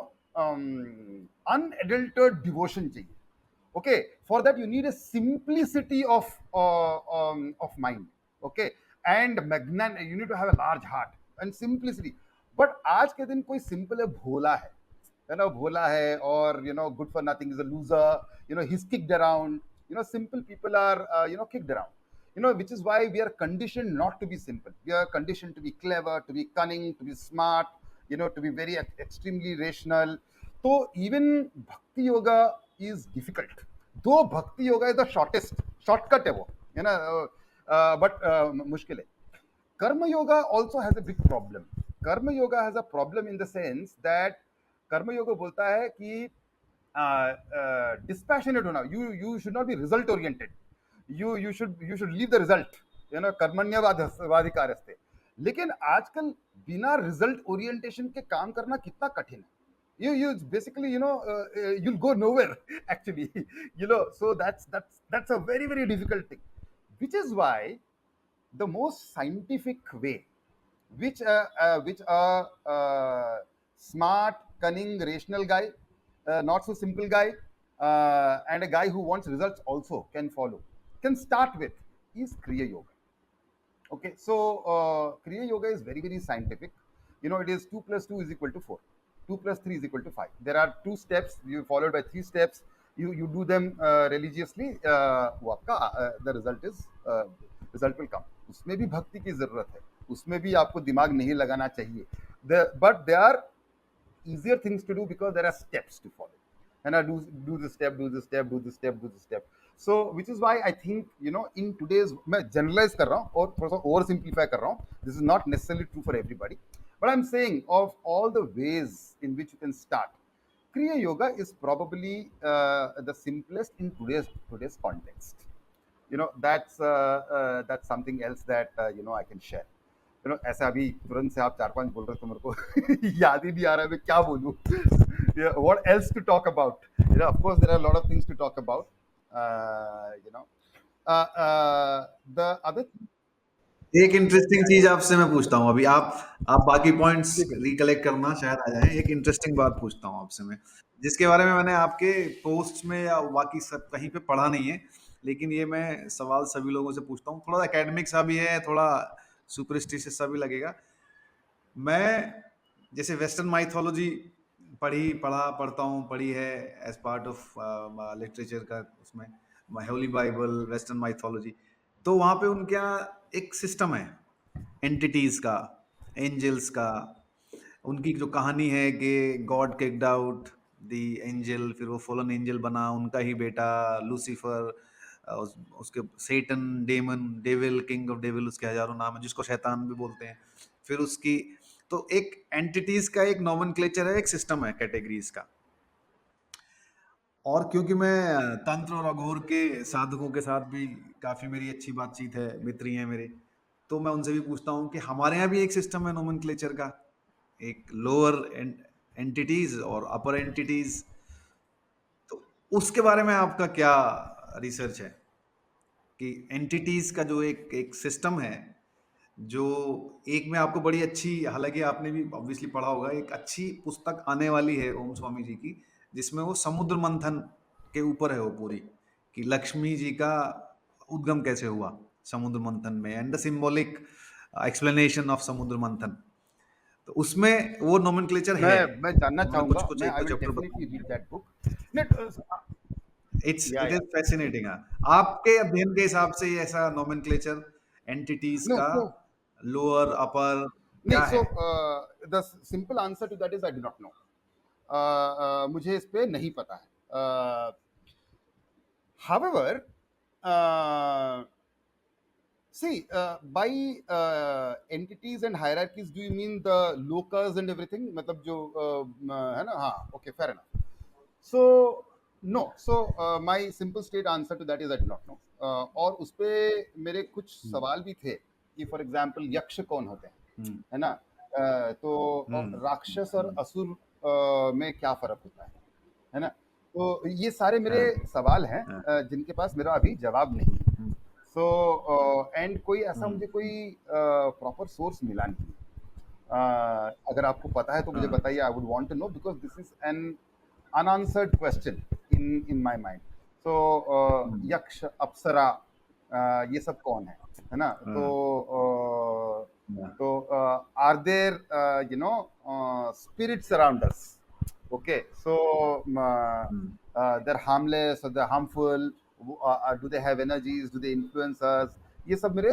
अनएडल्टर्ड डिवोशन चाहिए. Okay, for that you need a simplicity of mind. Okay, and you need to have a large heart and simplicity. But आज के दिन कोई simple है, भोला है ना, भोला है, और good for nothing, is a loser, he's kicked around. Simple people are kicked around, which is why we are conditioned not to be simple. We are conditioned to be clever, to be cunning, to be smart, to be very extremely rational. So even bhakti yoga is difficult, though bhakti yoga is the shortcut है वो, but मुश्किल है. Karma yoga also has a big problem. Karma yoga has a problem in the sense that कर्म योग बोलता है कि dispassionate होना. You should not be result oriented. You should leave the result. कर्मण्यवाधिकारस्ते. लेकिन आजकल बिना रिजल्ट ओरिएंटेशन के काम करना कितना कठिन है. You basically you'll go nowhere actually. So that's a very very difficult thing, which is why the most scientific way, which a smart, cunning, rational guy, not so simple guy, and a guy who wants results also can follow, can start with, is Kriya Yoga. Okay, so Kriya Yoga is very very scientific. It is 2 plus 2 is equal to 4. 2 plus 3 is equal to 5. There are 2 steps, you followed by 3 steps. You do them religiously. वो आपका the result will come. उसमें भी भक्ति की जरूरत है, उसमें भी आपको दिमाग नहीं लगाना चाहिए. But there are easier things to do because there are steps to follow. And I do this step, do this step, do this step, do this step. So which is why I think in today's, मैं generalize कर रहा हूँ और थोड़ा सा over simplify कर रहा हूँ. This is not necessarily true for everybody, but I'm saying of all the ways in which you can start, Kriya Yoga is probably the simplest in today's context. That's something else that I can share. ऐसा अभी तुरंत से आप 4-5 बोल रहे हो तो मेरे को याद ही नहीं आ रहा है मैं क्या बोलूं. What else to talk about? Of course there are a lot of things to talk about. The other
एक इंटरेस्टिंग चीज आपसे मैं पूछता हूँ अभी, आप बाकी पॉइंट्स
ठीक है.
रिकलेक्ट करना शायद आ जाए. एक इंटरेस्टिंग बात पूछता हूँ आपसे मैं, जिसके बारे में मैंने आपके पोस्ट में या बाकी सब कहीं पे पढ़ा नहीं है, लेकिन ये मैं सवाल सभी लोगों से पूछता हूँ. थोड़ा एकेडमिक सा भी है, थोड़ा सुपरस्टिशियस सा भी लगेगा. मैं जैसे वेस्टर्न माइथोलॉजी पढ़ता हूँ, पढ़ी है एज पार्ट ऑफ लिटरेचर का, उसमें होली बाइबल, वेस्टर्न माइथोलॉजी. तो वहाँ पे उनके यहाँ एक सिस्टम है एंटिटीज का, एंजल्स का. उनकी जो कहानी है कि God kicked out the angel, फिर वो फॉलन एंजल बना, उनका ही बेटा लूसीफर, उसके Satan, demon, devil, king of devil, उसके हजारों नाम है, जिसको शैतान भी बोलते हैं. फिर उसकी तो एक एंटिटीज का एक नॉमेनक्लेचर है, एक सिस्टम है कैटेगरीज का. और क्योंकि मैं तंत्र और अघोर के साधकों के साथ भी काफी मेरी अच्छी बातचीत है, मित्र ही हैं मेरे, तो मैं उनसे भी पूछता हूँ कि हमारे यहाँ भी एक सिस्टम है नोमेनक्लेचर का, एक लोअर एंटिटीज और अपर एंटिटीज. तो उसके बारे में आपका क्या रिसर्च है कि एंटिटीज का जो एक एक सिस्टम है, जो एक में आपको बड़ी अच्छी, हालांकि आपने भी ऑब्वियसली पढ़ा होगा, एक अच्छी पुस्तक आने वाली है ओम स्वामी जी की, जिसमें वो समुद्र मंथन के ऊपर है वो पूरी, कि लक्ष्मी जी का उद्गम कैसे हुआ समुद्र मंथन में, and the symbolic explanation of समुद्र मंथन. तो उसमें वो नोमेनक्लेचर है.
मैं जानना
उन्होंने कुछ
चाहूंगा,
कुछ
मैं
एक
आई
दो
विल
चैप्टर
डेफिनेटली
बताए
रीड
हैं.
That book. या
इट इज फैसिनेटिंग. आपके अध्ययन के हिसाब से ये ऐसा नोमेनक्लेचर एंटिटीज
नो
का
सो
लोअर अपर
नहीं,
क्या
सो
है?
The simple answer to that is I do not know. मुझे इस पे नहीं पता है. However, See, by entities and hierarchies, do you mean the locus and everything? मतलब जो है ना, हाँ, okay, fair enough. So no, so my simple straight answer to that is I do not know. और उस पे मेरे कुछ सवाल भी थे कि फॉर एग्जाम्पल यक्ष कौन होते हैं, है ना? तो राक्षस और असुर में क्या फर्क होता है ना? तो ये सारे मेरे
हाँ,
सवाल हैं
हाँ,
जिनके पास मेरा अभी जवाब नहीं है. सो एंड कोई ऐसा मुझे कोई प्रॉपर सोर्स मिला नहीं. अगर आपको पता है तो मुझे
हाँ,
बताइए. I would want to know because this is an unanswered question in my mind. So यक्ष, अप्सरा, ये सब कौन है ना? तो
हाँ, हाँ,
तो are there spirits around us? Okay, so they're harmless or they're harmful? Do they have energies? Do they influence us? ये सब मेरे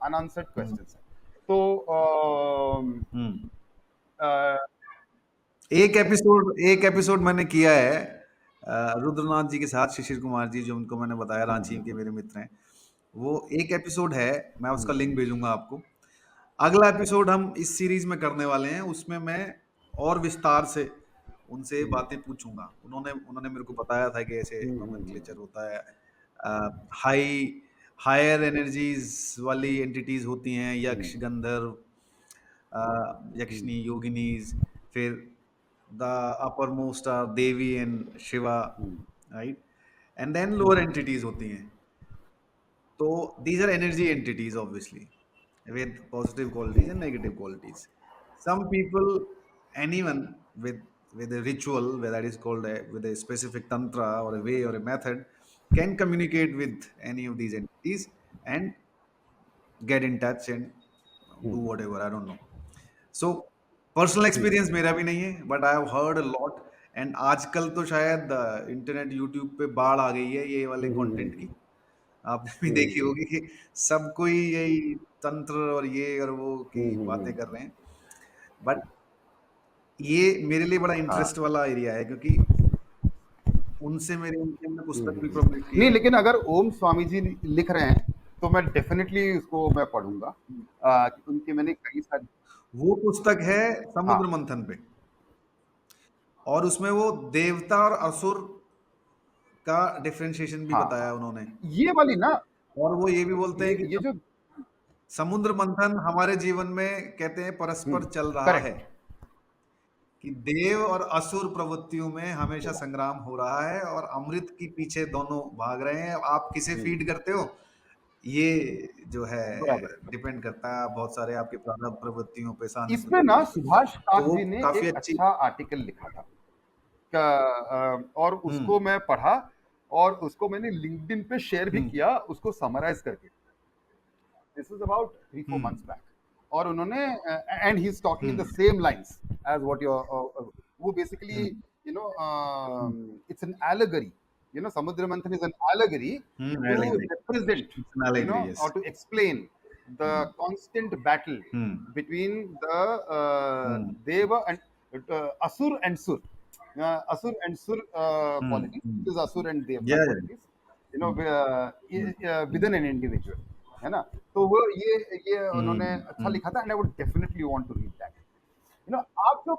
unanswered questions हैं. तो
हम्म।
uh,
एक एपिसोड मैंने किया है रुद्रनाथ जी के साथ, शिशिर कुमार जी जो उनको मैंने बताया, रांची के मेरे मित्र हैं। वो एक एपिसोड है, मैं उसका लिंक भेजूंगा आपको। अगला एपिसोड हम इस सीरीज में करने वाले हैं, उसमें मैं और विस्तार से उनसे बातें पूछूंगा। उन्होंने उन्होंने मेरे को बताया था कि ऐसे नोमेनक्लेचर होता है, हाई हायर एनर्जीज वाली एंटिटीज होती हैं, यक्ष, गंधर्व, यक्षिनी, योगिनीज, फिर the upper most are Devi and Shiva, right? And then lower entities होती हैं। तो these are energy entities, obviously, with positive qualities and negative qualities. Some people, anyone with a ritual, whether that is called with a specific tantra or a way or a method, can communicate with any of these entities and get in touch and do whatever. I don't know. So personal experience मेरा भी नहीं है, but I have heard a lot. And आजकल तो शायद internet, YouTube पे बाढ़ आ गई है ये वाले कंटेंट की। आपने भी देखी होगी कि सब कोई यही तंत्र और ये और वो की बातें कर रहे हैं। बट ये मेरे लिए बड़ा
हाँ.
इंटरेस्ट वाला एरिया है, क्योंकि उनके हमने पुस्तक भी पब्लिश की
नहीं,
है।
लेकिन अगर ओम स्वामी जी लिख रहे हैं तो मैं डेफिनेटली उसको मैं पढ़ूंगा. उनके मैंने कई सारी.
वो पुस्तक है
हाँ,
समुद्र मंथन पे, और उसमें वो देवता और असुर का डिफरेंशिएशन भी
हाँ,
बताया
हाँ.
उन्होंने।
ये वाली ना,
और वो ये भी बोलते हैं कि
ये जो.
समुद्र मंथन हमारे जीवन में, कहते हैं, परस्पर चल रहा है,
करेक्ट.
कि देव और असुर प्रवृत्तियों में हमेशा संग्राम हो रहा है और अमृत के पीछे दोनों भाग रहे हैं। आप किसे फीड करते हो, ये जो है
बराबर है.
डिपेंड करता है बहुत सारे आपके प्रारब्ध प्रवृत्तियों पे,
इस
सानिध्य
पे ना
प्रवृत्तियों पे।
सुभाष
तो
काक
वो
जी ने
काफी
एक
अच्छी।
अच्छा आर्टिकल लिखा था और उसको
हम्म,
मैं पढ़ा और उसको मैंने लिंक्डइन पे शेयर भी
हम्म,
किया उसको समराइज करके. This is about 3-4 months
hmm,
back. और उन्होंने and he is talking in the
hmm,
same lines as what your. वो basically
hmm,
you know
hmm,
it's an allegory. Samudra Manthan is an allegory to
allegory,
represent,
allegory, yes.
or to explain the
hmm,
constant battle
hmm,
between the
hmm,
Deva and Asur and Sur. Asur and Sur
hmm,
qualities, which is Asur and
या
Devta
या
qualities,
hmm, hmm,
within an individual. है ना? तो वो ये उन्होंने
हम्म,
अच्छा लिखा था, and I would definitely want to read that. आप जो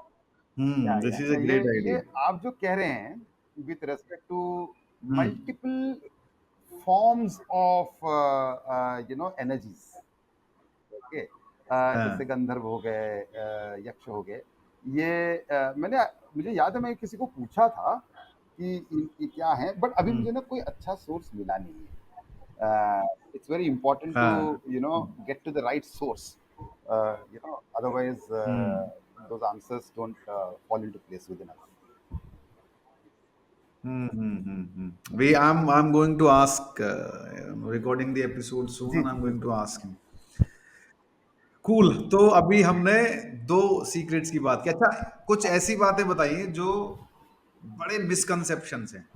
दिस इज अ
ये
ग्रेट
ये
आइडिया।
आप जो कह रहे हैं with respect to
hmm,
multiple forms of energies. Okay. जैसे
हाँ,
गंधर्व हो गए, यक्ष हो गए. मुझे याद है मैं किसी को पूछा था कि ये क्या है, बट अभी
हम्म,
मुझे ना कोई अच्छा सोर्स मिला नहीं है. इट्स वेरी इंपॉर्टेंट टू
हाँ,
get to the right source. Otherwise
hmm,
those answers don't fall into place within us.
I'm going to ask, recording the episode soon,
जी,
and
जी,
I'm going to
बिल्कुल.
ask him. Cool. तो अभी हमने दो secrets की बात की। अच्छा, कुछ ऐसी बातें बताइए जो बड़े मिसकंसेप्शंस हैं,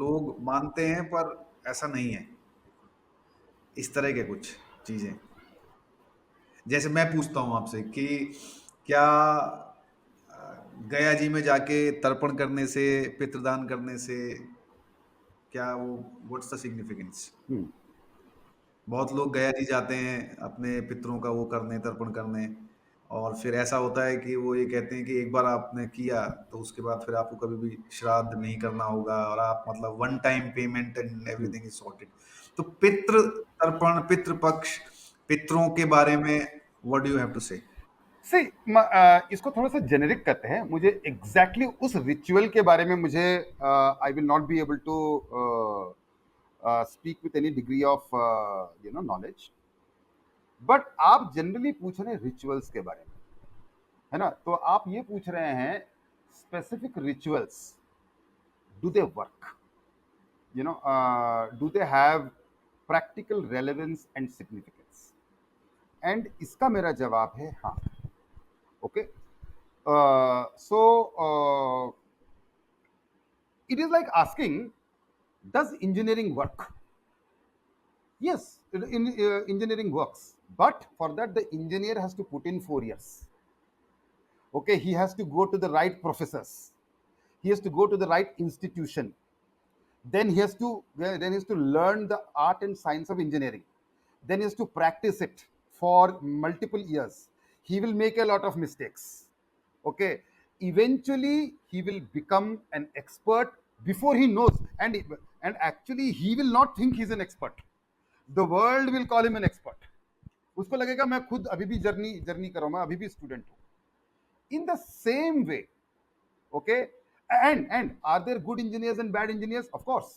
लोग मानते हैं पर ऐसा नहीं है, इस तरह के कुछ चीजें। जैसे मैं पूछता हूँ आपसे कि क्या गया जी में जाके तर्पण करने से, पितृदान करने से, क्या वो, व्हाट्स द सिग्निफिकेंस?
हम्म.
बहुत लोग गया जी जाते हैं अपने पितरों का वो करने, तर्पण करने, और फिर ऐसा होता है कि वो ये कहते हैं कि एक बार आपने किया तो उसके बाद फिर आपको कभी भी श्राद्ध नहीं करना होगा, और आप मतलब one time payment and
hmm.
Everything is sorted. तो पितृ तर्पण, पितृ पक्ष, पितरों के बारे में what do you have to say?
See, इसको थोड़ा सा जेनेरिक करते हैं। मुझे एग्जैक्टली exactly उस रिचुअल के बारे में मुझे I will not be able to speak with any degree of knowledge. But आप जनरली पूछ रहे हैं रिचुअल्स के बारे में, है ना? तो आप ये पूछ रहे हैं specific rituals, do they work, do they have practical relevance and significance? And इसका मेरा जवाब है हाँ। Okay, so it is like asking, does engineering work? Yes, engineering works, but for that the engineer has to put in 4 years. Okay, he has to go to the right professors, he has to go to the right institution, then he has to learn the art and science of engineering, then he has to practice it for multiple years. He will make a lot of mistakes. Okay, eventually he will become an expert before he knows, and actually he will not think he's an expert. The world will call him an expert. उसको लगेगा मैं खुद अभी भी journey journey कर रहा हूं, मैं अभी भी स्टूडेंट हूं। In the same way, okay, and are there good engineers and bad engineers? Of course,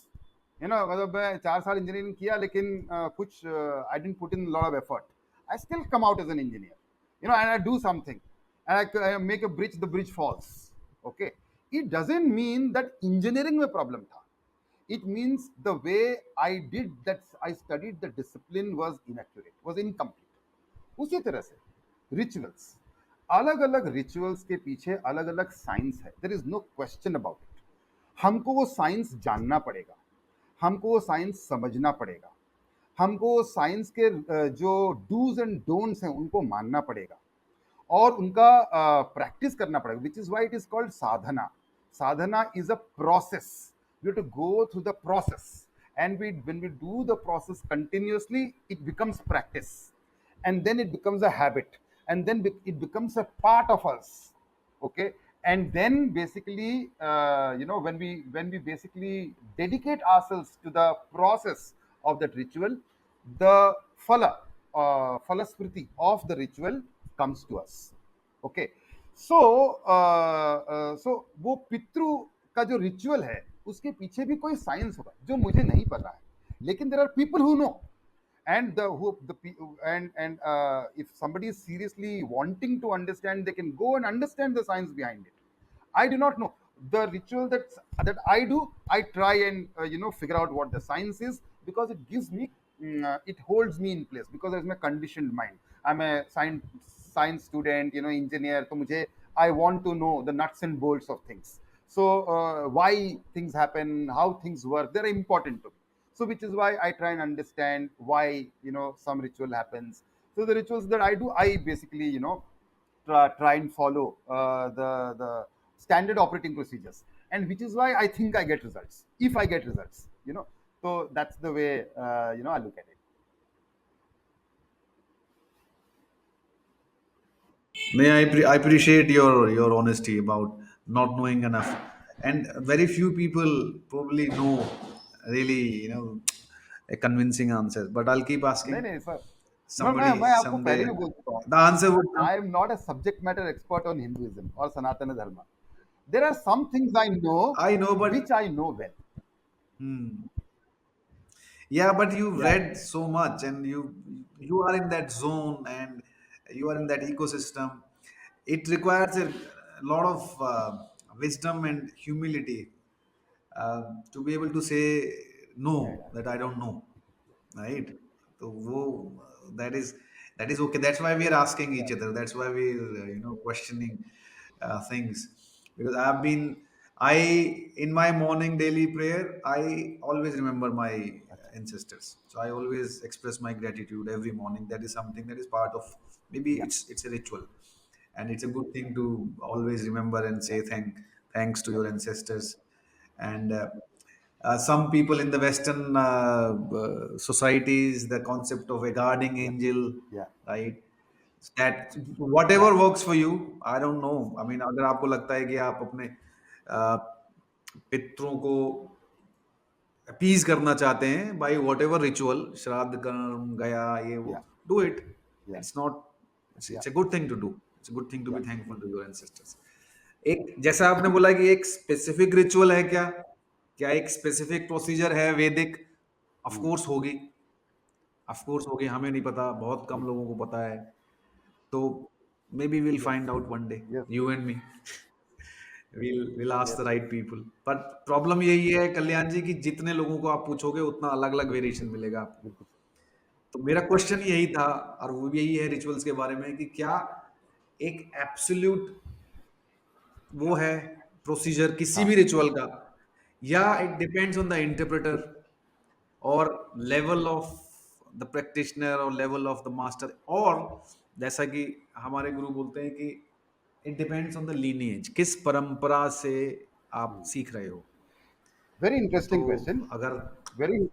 मतलब मैं 4 साल इंजीनियरिंग किया, लेकिन कुछ I didn't put in lot of effort, I still come out as an engineer, and I do something, and I make a bridge, the bridge falls. Okay, it doesn't mean that engineering में problem था, it means the way I studied the discipline was inaccurate, was incomplete। उसी तरह से rituals, अलग अलग rituals के पीछे अलग अलग साइंस है, there is no question about it. हमको वो साइंस जानना पड़ेगा, हमको वो साइंस समझना पड़ेगा, हमको वो साइंस के जो डूज एंड डोंट्स हैं उनको मानना पड़ेगा, और उनका प्रैक्टिस करना पड़ेगा, which is why it is called sadhana. Sadhana is a process, you have to go through the process, and when we do the process continuously, it becomes practice, and then it becomes a habit, and then it becomes a part of us। Okay, and then basically, when we basically dedicate ourselves to the process of that ritual, the phala, phalasmriti of the ritual comes to us। Okay, so so वो पितृ का जो ritual है उसके पीछे भी कोई science होगा जो मुझे नहीं पता है, लेकिन there are people who know, and the who the and if somebody is seriously wanting to understand, they can go and understand the science behind it। I do not know the ritual that I do. I try and figure out what the science is, because it gives me, it holds me in place, because there's my conditioned mind। I'm a science student, engineer, so mujhe, I want to know the nuts and bolts of things। So why things happen, how things work, they're important to me। So which is why I try and understand why some ritual happens। So the rituals that I do, I basically try and follow the standard operating procedures, and which is why I think I get results, if I get results। So that's the way I look at it।
May I appreciate your honesty about not knowing enough, and very few people probably know really, a convincing answer. But I'll keep
नहीं
asking.
नहीं sir, मैं
Somebody
आपको
someday
पहले भी बोल चुका हूँ,
the answer would come.
I am not a subject matter expert on Hinduism और Sanatan Dharma. There are some things I know,
I know, but
which I know well.
hmm, yeah, but you've
या
read so much, and you are in that zone, and you are in that ecosystem. It requires a lot of wisdom and humility to be able to say no, that I don't know, right? So that is okay. That's why we are asking each other. That's why we're questioning things, because I in my morning daily prayer I always remember my ancestors. So I always express my gratitude every morning. That is something that is part of, maybe
या
it's a ritual, and it's a good thing to always remember and
या
say thanks to your ancestors. And some people in the Western societies, the concept of a guarding
Yeah,
angel,
yeah,
right? That whatever works for you, I don't know. I mean, अगर आपको लगता है कि आप अपने पितरों को appease करना चाहते हैं बाय व्हाटएवर रिचुअल, श्राद्ध कर्म गया ये वो,
yeah,
do it.
yeah,
it's not,
yeah,
it's a good thing to do. It's a good thing to
yeah.
Be thankful to your ancestors. एक जैसा आपने बोला कि एक स्पेसिफिक रिचुअल है क्या, क्या एक स्पेसिफिक प्रोसीजर है वैदिक? Of
Hmm.
कोर्स होगी, ऑफ कोर्स होगी. हमें नहीं पता, बहुत कम
Hmm.
लोगों को पता है. तो may be will
Yes,
find out one day,
yes,
you and me. Will ask
yes.
The right people. But problem यही है कल्याण जी कि जितने लोगों को आप पूछोगे उतना अलग अलग वेरिएशन मिलेगा आपको.
बिल्कुल.
तो मेरा क्वेश्चन यही था, और वो भी यही है रिचुअल्स के बारे में, कि क्या एक एब्सोल्यूट वो है प्रोसीजर किसी
हाँ,
भी रिचुअल का, या it depends on the interpreter और लेवल ऑफ द प्रैक्टिशनर और लेवल ऑफ द मास्टर, और जैसा कि हमारे गुरु बोलते हैं कि it depends on the lineage, किस परंपरा से आप सीख रहे हो.
very
तो
interesting question.
अगर
Very,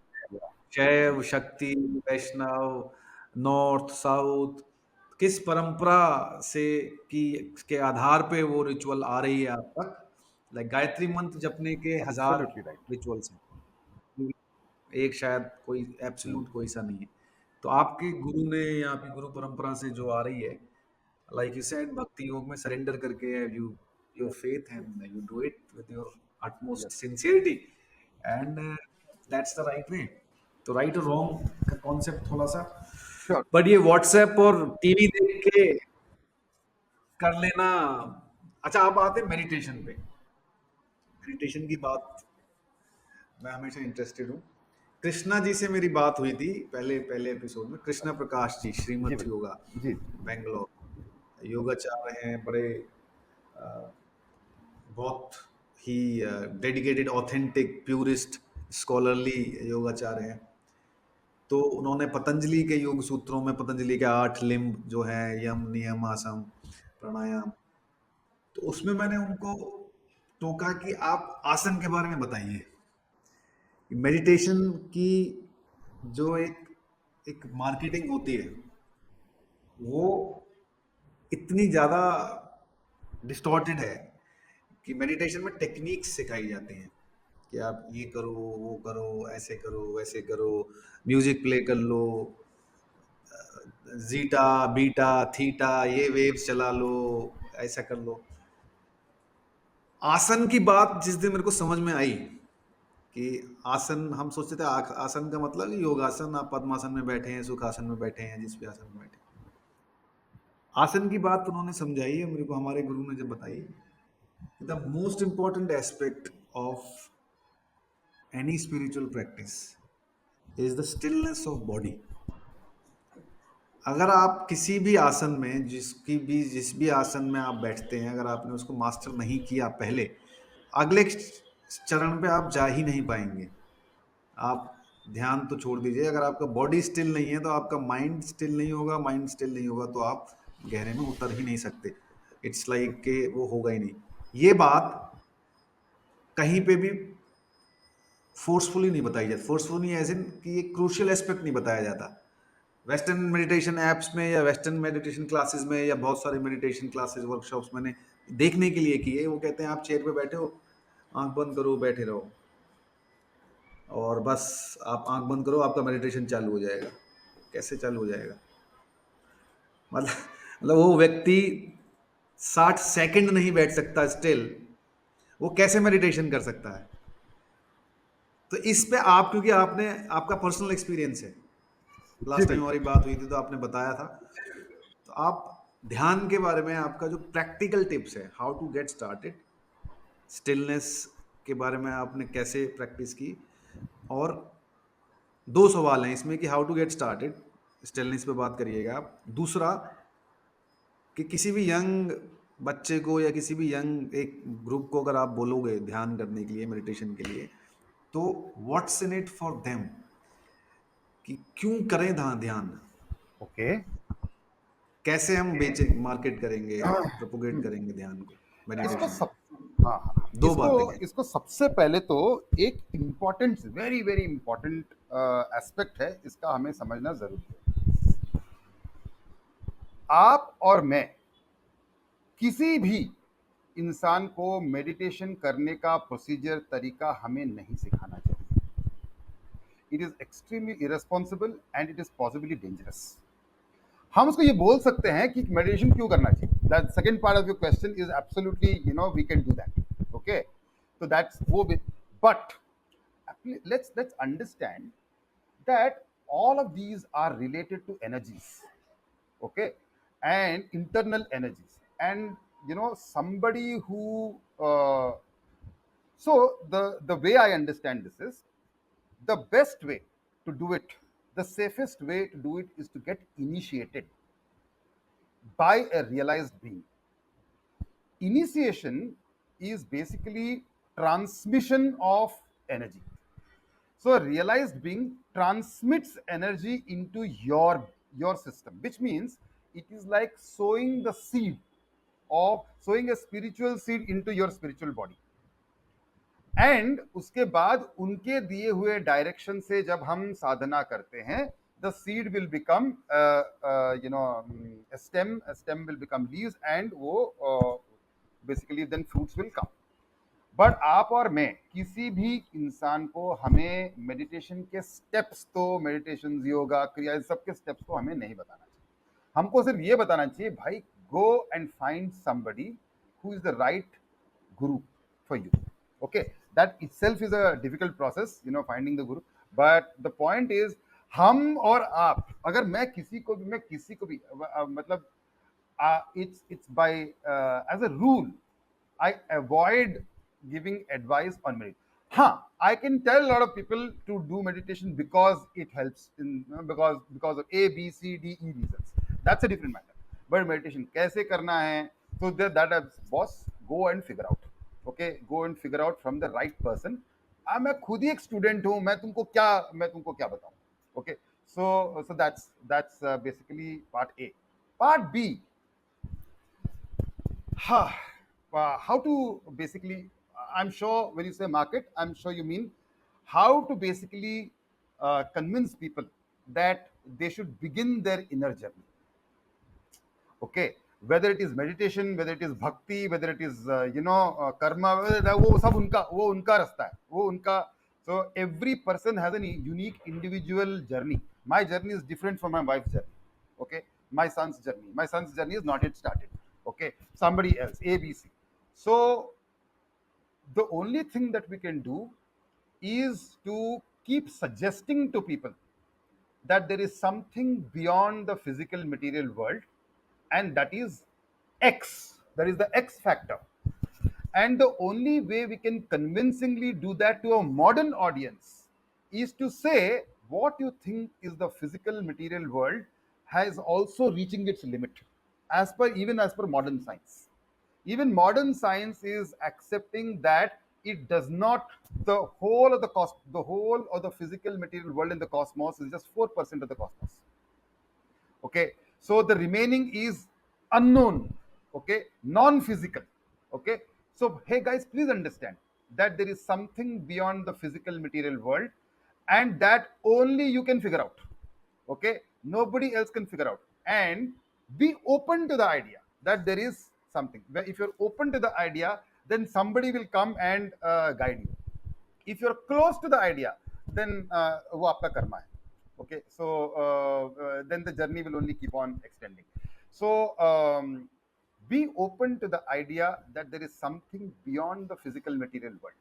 शैव, शक्ति, वैष्णव, नॉर्थ, साउथ, किस परंपरा से की के आधार पे वो रिचुअल आ रही है आप तक. लाइक गायत्री मंत्र जपने के हजार
absolutely right.
रिचुअल्स हैं, एक शायद कोई
Hmm.
एब्सोल्यूट कोई सा नहीं है. तो आपके गुरु ने या आपकी गुरु परंपरा से जो आ रही है, लाइक यू सेड, भक्ति योग में सरेंडर करके you your faith and you do it with your
Yes,
utmost sincerity, and that's the right way. तो राइट और रॉन्ग का कॉन्सेप्ट थोड़ा सा,
sure.
बट ये व्हाट्सएप और टीवी देख के कर लेना. अच्छा, आप आते हैं मेडिटेशन पे. मेडिटेशन की बात मैं हमेशा इंटरेस्टेड हूँ. कृष्णा जी से मेरी बात हुई थी पहले पहले एपिसोड में. कृष्णा प्रकाश जी,
जी
श्रीमत योगा,
भैया, जी,
बेंगलोर, योगाचार्य हैं, बड़े बहुत ही डेडिकेटेड, ऑथेंटिक, प्यूरिस्ट, स्कॉलरली योगाचार्य हैं. तो उन्होंने पतंजलि के योग सूत्रों में पतंजलि के 8 लिम्ब जो है, यम, नियम, आसन, प्राणायाम, तो उसमें मैंने उनको टोका कि आप आसन के बारे में बताइए. मेडिटेशन की जो एक एक मार्केटिंग होती है, वो इतनी ज़्यादा डिस्टॉर्टेड है कि मेडिटेशन में टेक्निक्स सिखाई जाती हैं कि आप ये करो, वो करो, ऐसे करो, वैसे करो, म्यूजिक प्ले कर लो, जीटा, बीटा, थीटा, ये वेव्स चला लो, ऐसा कर लो. आसन की बात जिस दिन मेरे को समझ में आई कि आसन, हम सोचते थे आसन का मतलब योगासन, आप पद्मासन में बैठे हैं, सुखासन में बैठे हैं, जिस भी आसन में बैठे हैं. आसन की बात उन्होंने समझाई है मेरे को, हमारे गुरु ने जब बताई, the most important aspect of any spiritual practice is the stillness of body. अगर आप किसी भी आसन में, जिस भी आसन में आप बैठते हैं, अगर आपने उसको मास्टर नहीं किया पहले, अगले चरण पे आप जा ही नहीं पाएंगे. आप ध्यान तो छोड़ दीजिए, अगर आपका बॉडी स्टिल नहीं है तो आपका माइंड स्टिल नहीं होगा, माइंड स्टिल नहीं होगा तो आप गहरे में उतर ही नहीं सकते. इट्स लाइक के वो होगा ही नहीं. ये बात कहीं पे भी फोर्सफुली नहीं बताई जाती. फोर्सफुली एज इन कि ये क्रूशियल एस्पेक्ट नहीं बताया जाता. वेस्टर्न मेडिटेशन ऐप्स में या वेस्टर्न मेडिटेशन क्लासेस में या बहुत सारे मेडिटेशन क्लासेस, वर्कशॉप्स मैंने देखने के लिए किए. वो कहते हैं आप चेयर पे बैठे हो, आंख बंद करो, बैठे रहो, और बस आप आंख बंद करो, आपका मेडिटेशन चालू हो जाएगा. कैसे चालू हो जाएगा? मतलब वो व्यक्ति 60 सेकंड नहीं बैठ सकता स्टिल, वो कैसे मेडिटेशन कर सकता है? तो इस पे आप, क्योंकि आपने, आपका पर्सनल एक्सपीरियंस है,
जी
लास्ट टाइम
बिल्कुल.
हमारी बात हुई थी तो आपने बताया था, तो आप ध्यान के बारे में आपका जो प्रैक्टिकल टिप्स है, how to get started, stillness के बारे में आपने कैसे प्रैक्टिस की. और 2 सवाल हैं इसमें कि how to get started, stillness पे बात करिएगा आप. दूसरा कि किसी भी यंग बच्चे को या किसी भी यंग एक ग्रुप को अगर आप बोलोगे ध्यान करने के लिए, मेडिटेशन के लिए, तो what's in it for them, कि क्यों करें ध्यान,
ओके.
कैसे हम बेचे मार्केट करेंगे, प्रोपोगेट करेंगे ध्यान को,
इसको
मेडिटेशन को.
सब, हाँ, हाँ.
दो
इसको
बातें हैं।
इसको सबसे पहले तो एक important, very very important aspect है, इसका हमें समझना जरूरी है। आप और मैं, किसी भी इंसान को मेडिटेशन करने का प्रोसीजर, तरीका हमें नहीं सिखाना चाहिए। It is extremely irresponsible and it is possibly dangerous. हम उसको ये बोल सकते हैं कि मेडिटेशन क्यों करना चाहिए। That second part of your question is absolutely, we can do that. Okay, तो दैट्स वो with, but let's understand that all of these are related to energies, okay, and internal energies, and somebody who uh, so the way I understand this is, the best way to do it, the safest way to do it is to get initiated by a realized being. Initiation is basically transmission of energy. So a realized being transmits energy into your system, which means it is like sowing the seed, of sowing a spiritual seed into your spiritual body. And उसके बाद उनके दिए हुए direction से जब हम साधना करते हैं, the seed will become stem will become leaves, and वो basically then fruits will come. But आप और मैं, किसी भी इंसान को हमें मेडिटेशन के स्टेप्स, तो मेडिटेशन, योगा, क्रिया, सबके स्टेप्स को हमें नहीं बताना चाहिए। हमको सिर्फ ये बताना चाहिए, भाई go and find somebody who is the right guru for you. Okay, that itself is a difficult process, finding the guru. But the point is, हम और आप, अगर मैं किसी को भी मतलब it's by as a rule I avoid giving advice on meditation. हाँ, I can tell a lot of people to do meditation because it helps in, because of A B C D E reasons. That's a different matter. But meditation कैसे करना है, so that boss, go and figure out. Okay, go and figure out from the right person. मैं खुद ही एक student हूँ, मैं तुमको क्या बताऊँ। Okay, so that's basically part A. Part B, how to basically, I'm sure when you say market, I'm sure you mean how to basically convince people that they should begin their inner journey. Okay, whether it is meditation, whether it is bhakti, whether it is karma, वो सब उनका रास्ता है, वो उनका। So every person has a unique individual journey. My journey is different from my wife's journey. Okay, my son's journey is not yet started. Okay, somebody else, A B C. So the only thing that we can do is to keep suggesting to people that there is something beyond the physical material world, and that is X. That is the X factor. And the only way we can convincingly do that to a modern audience is to say what you think is the physical material world has also reaching its limit, even as per modern science. Even modern science is accepting that it does not, the whole of the physical material world in the cosmos is just 4% of the cosmos. Okay, so the remaining is unknown, okay, non-physical. Okay, so hey guys, please understand that there is something beyond the physical material world, and that only you can figure out. Okay, nobody else can figure out. And be open to the idea that there is something. If you're open to the idea, then somebody will come and guide you. If you're close to the idea, then वो आपका कर्मा है. Okay, so then the journey will only keep on extending. So be open to the idea that there is something beyond the physical material world.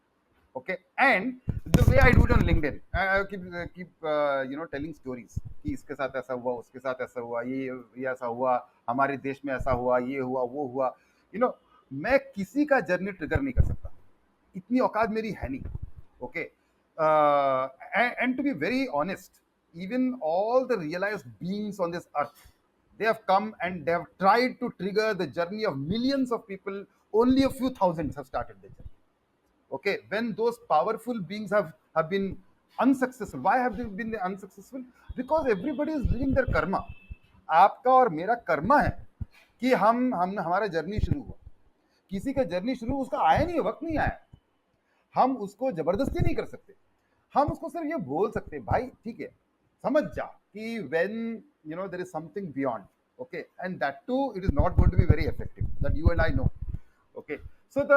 Okay, and the way I do it on LinkedIn, I keep telling stories कि इसके साथ ऐसा हुआ, उसके साथ ऐसा हुआ, ये ऐसा हुआ, हमारे देश में ऐसा हुआ, ये हुआ, वो हुआ. मैं किसी का जर्नी ट्रिगर नहीं कर सकता, इतनी औकात मेरी है नहीं. Okay, and to be very honest, even all the realized beings on this earth, they have come and they have tried to trigger the journey of millions of people. Only a few thousands have started the journey. Okay, when those powerful beings have been unsuccessful. Why have they been unsuccessful? Because everybody is living their karma. आपका और मेरा कर्मा है कि हमारा journey शुरू हुआ. किसी का जर्नी शुरू उसका आया नहीं है, वक्त नहीं आया, हम उसको जबरदस्ती नहीं कर सकते, हम उसको सिर्फ ये बोल सकते हैं भाई ठीक है समझ जा कि when you know there is something beyond, okay, and that to it is not going to be very effective, that you and I know, okay. So the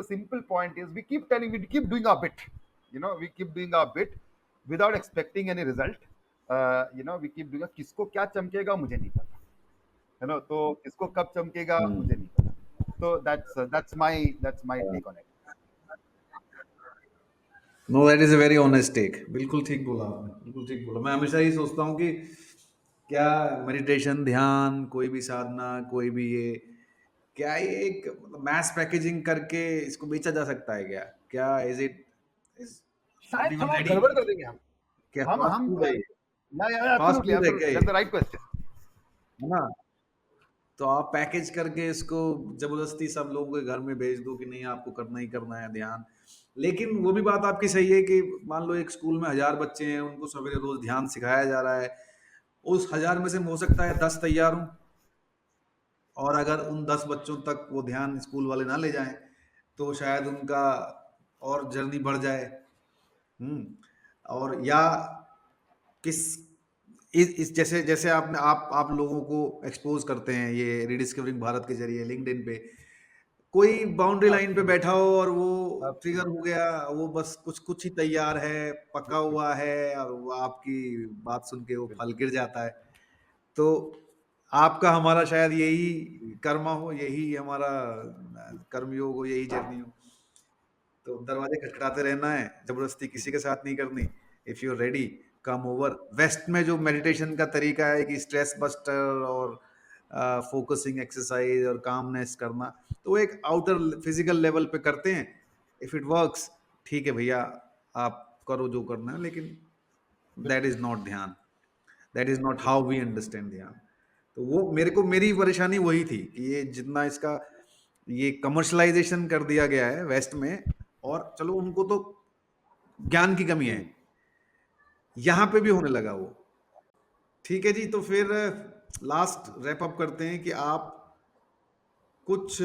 simple point is we keep telling, we keep doing our bit, you know, we keep doing our bit without expecting any result, you know, we keep doing, किसको क्या चमकेगा मुझे नहीं पता, है ना, तो किसको कब चमकेगा मुझे नहीं पता, तो that's my take on it.
No, that is a very honest take. बिल्कुल ठीक बोला आपने, बिल्कुल ठीक बोला। मैं हमेशा ही सोचता हूँ कि क्या मेडिटेशन, ध्यान, कोई भी साधना, कोई भी ये, क्या ये एक मैस पैकेजिंग करके इसको बेचा जा सकता है क्या? क्या इज इट, इज
शायद
एवरीवन
थोड़ा
रेडी?
गड़बड़ कर देंगे हम
क्या
हम
फास्ट
हम
फूड है ये?
या
फास्ट
एब्सोल्युटली
फूड है क्या
एब्सोल्युटली
ये?
That's the right question.
है ना? तो आप पैकेज करके इसको जबरदस्ती सब लोगों के घर में भेज दो कि नहीं आपको करना ही करना है ध्यान। लेकिन वो भी बात आपकी सही है कि मान लो एक स्कूल में 1000 बच्चे हैं, उनको सवेरे रोज ध्यान सिखाया जा रहा है, उस 1000 में से हो सकता है 10 तैयार हों, और अगर उन 10 बच्चों तक वो ध्यान स्कूल वाले ना ले जाएं तो शायद उनका और जर्नी बढ़ जाए। और या किस इस जैसे जैसे आपने आप लोगों को एक्सपोज करते हैं ये रीडिस्कवरिंग भारत के जरिए लिंक्डइन पे, कोई बाउंड्री लाइन पे बैठा हो और वो ट्रिगर हो गया, वो बस कुछ कुछ ही तैयार है, पका हुआ है, और वो आपकी बात सुन के वो फल गिर जाता है। तो आपका हमारा शायद यही कर्मा हो, यही हमारा कर्मयोग हो, यही जर्नी हो। तो दरवाजे खटखटाते रहना है, जबरदस्ती किसी के साथ नहीं करनी। If you ready, come over. West में जो मेडिटेशन का तरीका है कि स्ट्रेस बस्टर और फोकसिंग एक्सरसाइज और कामनेस करना, तो वो एक आउटर फिजिकल लेवल पे करते हैं। इफ इट वर्क्स, ठीक है भैया, आप करो जो करना है, लेकिन that is not dhyan, that is not how we understand dhyan. तो वो मेरी परेशानी वही थी कि ये जितना इसका ये कमर्शलाइजेशन कर दिया गया है वेस्ट में, और चलो उनको तो ज्ञान की कमी है, यहां पे भी होने लगा वो। ठीक है जी, तो फिर लास्ट रैप अप करते हैं कि आप कुछ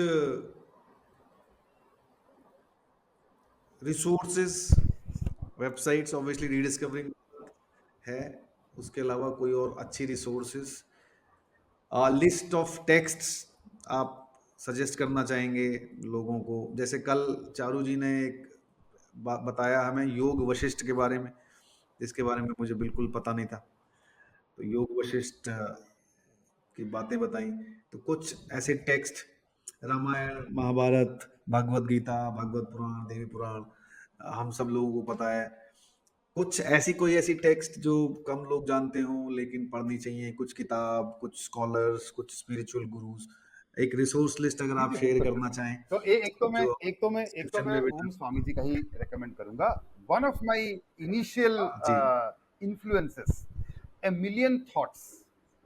रिसोर्सेज, वेबसाइट्स, ऑब्वियसली रीडिस्कवरिंग है, उसके अलावा कोई और अच्छी रिसोर्सेज, लिस्ट ऑफ टेक्स्ट्स आप सजेस्ट करना चाहेंगे लोगों को? जैसे कल चारू जी ने एक बताया हमें योग वशिष्ठ के बारे में, जिसके बारे में मुझे बिल्कुल पता नहीं था। तो योग वशिष्ठ की बातें बताई। तो कुछ ऐसे टेक्स्ट, रामायण, महाभारत, भगवत गीता, भागवत पुराण, देवी पुराण, हम सब लोगों को पता है। कुछ ऐसी कोई ऐसी टेक्स्ट जो कम लोग जानते हों लेकिन पढ़नी चाहिए, कुछ किताब, कुछ स्कॉलर्स, कुछ स्पिरिचुअल गुरुज, एक रिसोर्स लिस्ट अगर
ठीक
आप
है,
शेयर
बिल्कुल
करना
बिल्कुल.
चाहें
तो
जो
एक तो
डिस्क्रिप्शन
मैं
में भी
ओम
डाल।
स्वामी जी का ही रेकमेंड करूंगा. वन ऑफ माय इनिशियल
जी।
इन्फ्लुएंसेस, ए मिलियन थॉट्स,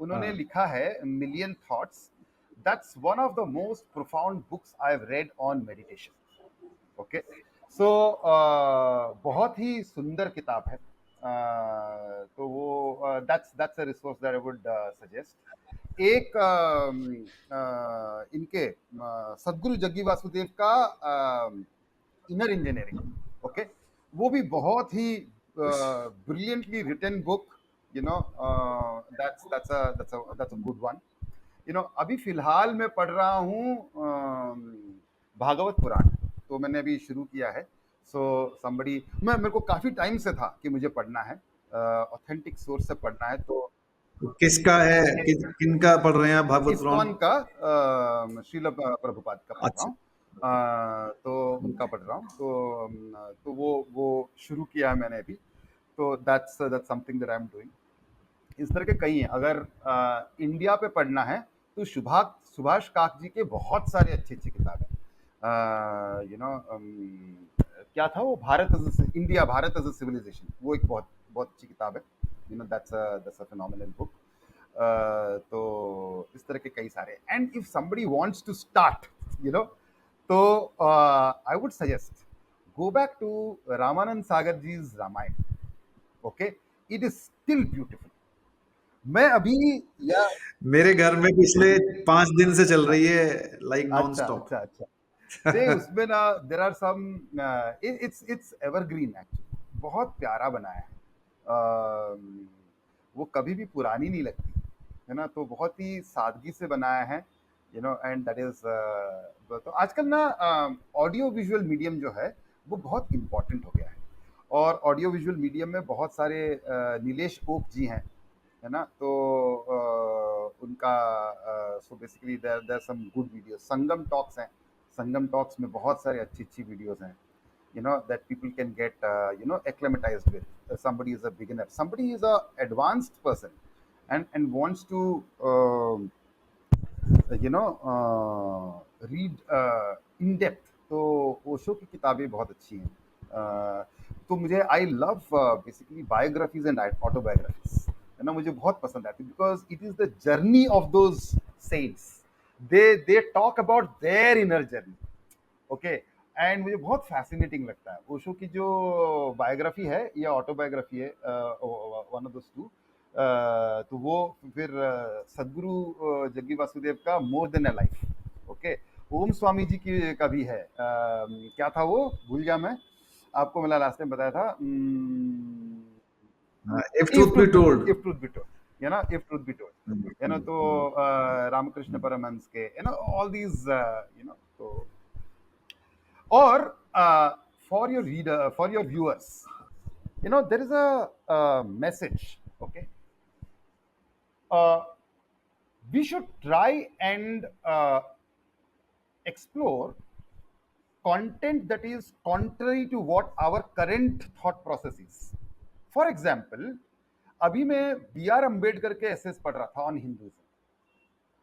उन्होंने
हाँ।
लिखा है million thoughts. That's one of the most profound books I have read on meditation. Okay, so बहुत ही सुंदर किताब है. तो वो that's a resource that I would suggest. एक इनके सदगुरु जग्गी वासुदेव का इनर इंजीनियरिंग, ओके, वो भी बहुत ही brilliantly written book, you know, that's a good one. You know, अभी फिलहाल मैं पढ़ रहा हूँ भागवत पुराण, तो मैंने अभी शुरू किया है. सो समबडी, मेरे को काफी टाइम से था कि मुझे पढ़ना है, ऑथेंटिक सोर्स से पढ़ना है. तो
किसका है, किनका पढ़ रहे हैं आप भागवत पुराण?
इस्कॉन का श्रील प्रभुपाद का पढ़ रहा
अच्छा।
हूँ. तो उनका पढ़ रहा हूँ. तो वो शुरू किया है मैंने अभी. तो that's something that I am doing. इस तरह के कई हैं. अगर इंडिया पे पढ़ना है तो सुभाष काक जी के बहुत सारे अच्छी अच्छी किताबें. यू नो, क्या था वो, India Bharat as a civilization, वो एक बहुत बहुत अच्छी किताब है. You know, that's a phenomenal book. तो इस तरह के कई सारे. And if somebody wants to start, you know, तो I would suggest go back to Ramanand Sagar ji's Ramayan. Okay, it is still beautiful. मैं अभी, या
मेरे घर में पिछले 5 दिन से चल रही है, लाइक नॉन
अच्छा
स्टॉप।
अच्छा अच्छा. से उसमें ना there are some, it's evergreen actually, बहुत प्यारा बनाया है। वो कभी भी पुरानी नहीं लगती है ना, तो बहुत ही सादगी से बनाया है, you no, and that is, तो आजकल ना ऑडियो विजुअल मीडियम जो है वो बहुत इम्पोर्टेंट हो गया है। और ऑडियो विजुअल मीडियम में बहुत सारे नीलेश ओक जी हैं, है ना, तो उनका, so basically there there some good videos, Sangam Talks हैं, संगम टॉक्स में बहुत सारे अच्छी अच्छी वीडियोस हैं, you know, that people can get acclimatized with. Somebody is a beginner, somebody is a advanced person, and wants to read in depth, तो ओशो की किताबें बहुत अच्छी हैं। तो मुझे I love basically biographies and autobiographies, है ना, मुझे बहुत पसंद आती है, because it is the journey of those saints, they talk about their inner journey, okay. And मुझे बहुत फैसिनेटिंग लगता है ओशो की जो बायोग्राफी है या ऑटोबायोग्राफी है, वन ऑफ दोस टू, तो वो फिर सदगुरु जग्गी वासुदेव का more than a life, okay. Om Swami ji की का भी है, क्या था वो, भूल गया मैं, आपको मैंने लास्ट टाइम बताया था,
If
if
truth
truth
be
be told,
told.
If truth be told, है ना, इफ ट्रूथ बी टोल्ड, है ना, तो रामकृष्ण परमहंस के, है ना, ऑल दीज, यू नो, तो or for your reader, for your viewers, you know, there is a message, okay. uh, we should try and explore content that is contrary to what our current thought process is. For example, अभी मैं B are Ambedkar के assess पढ़ रहा था on Hinduism,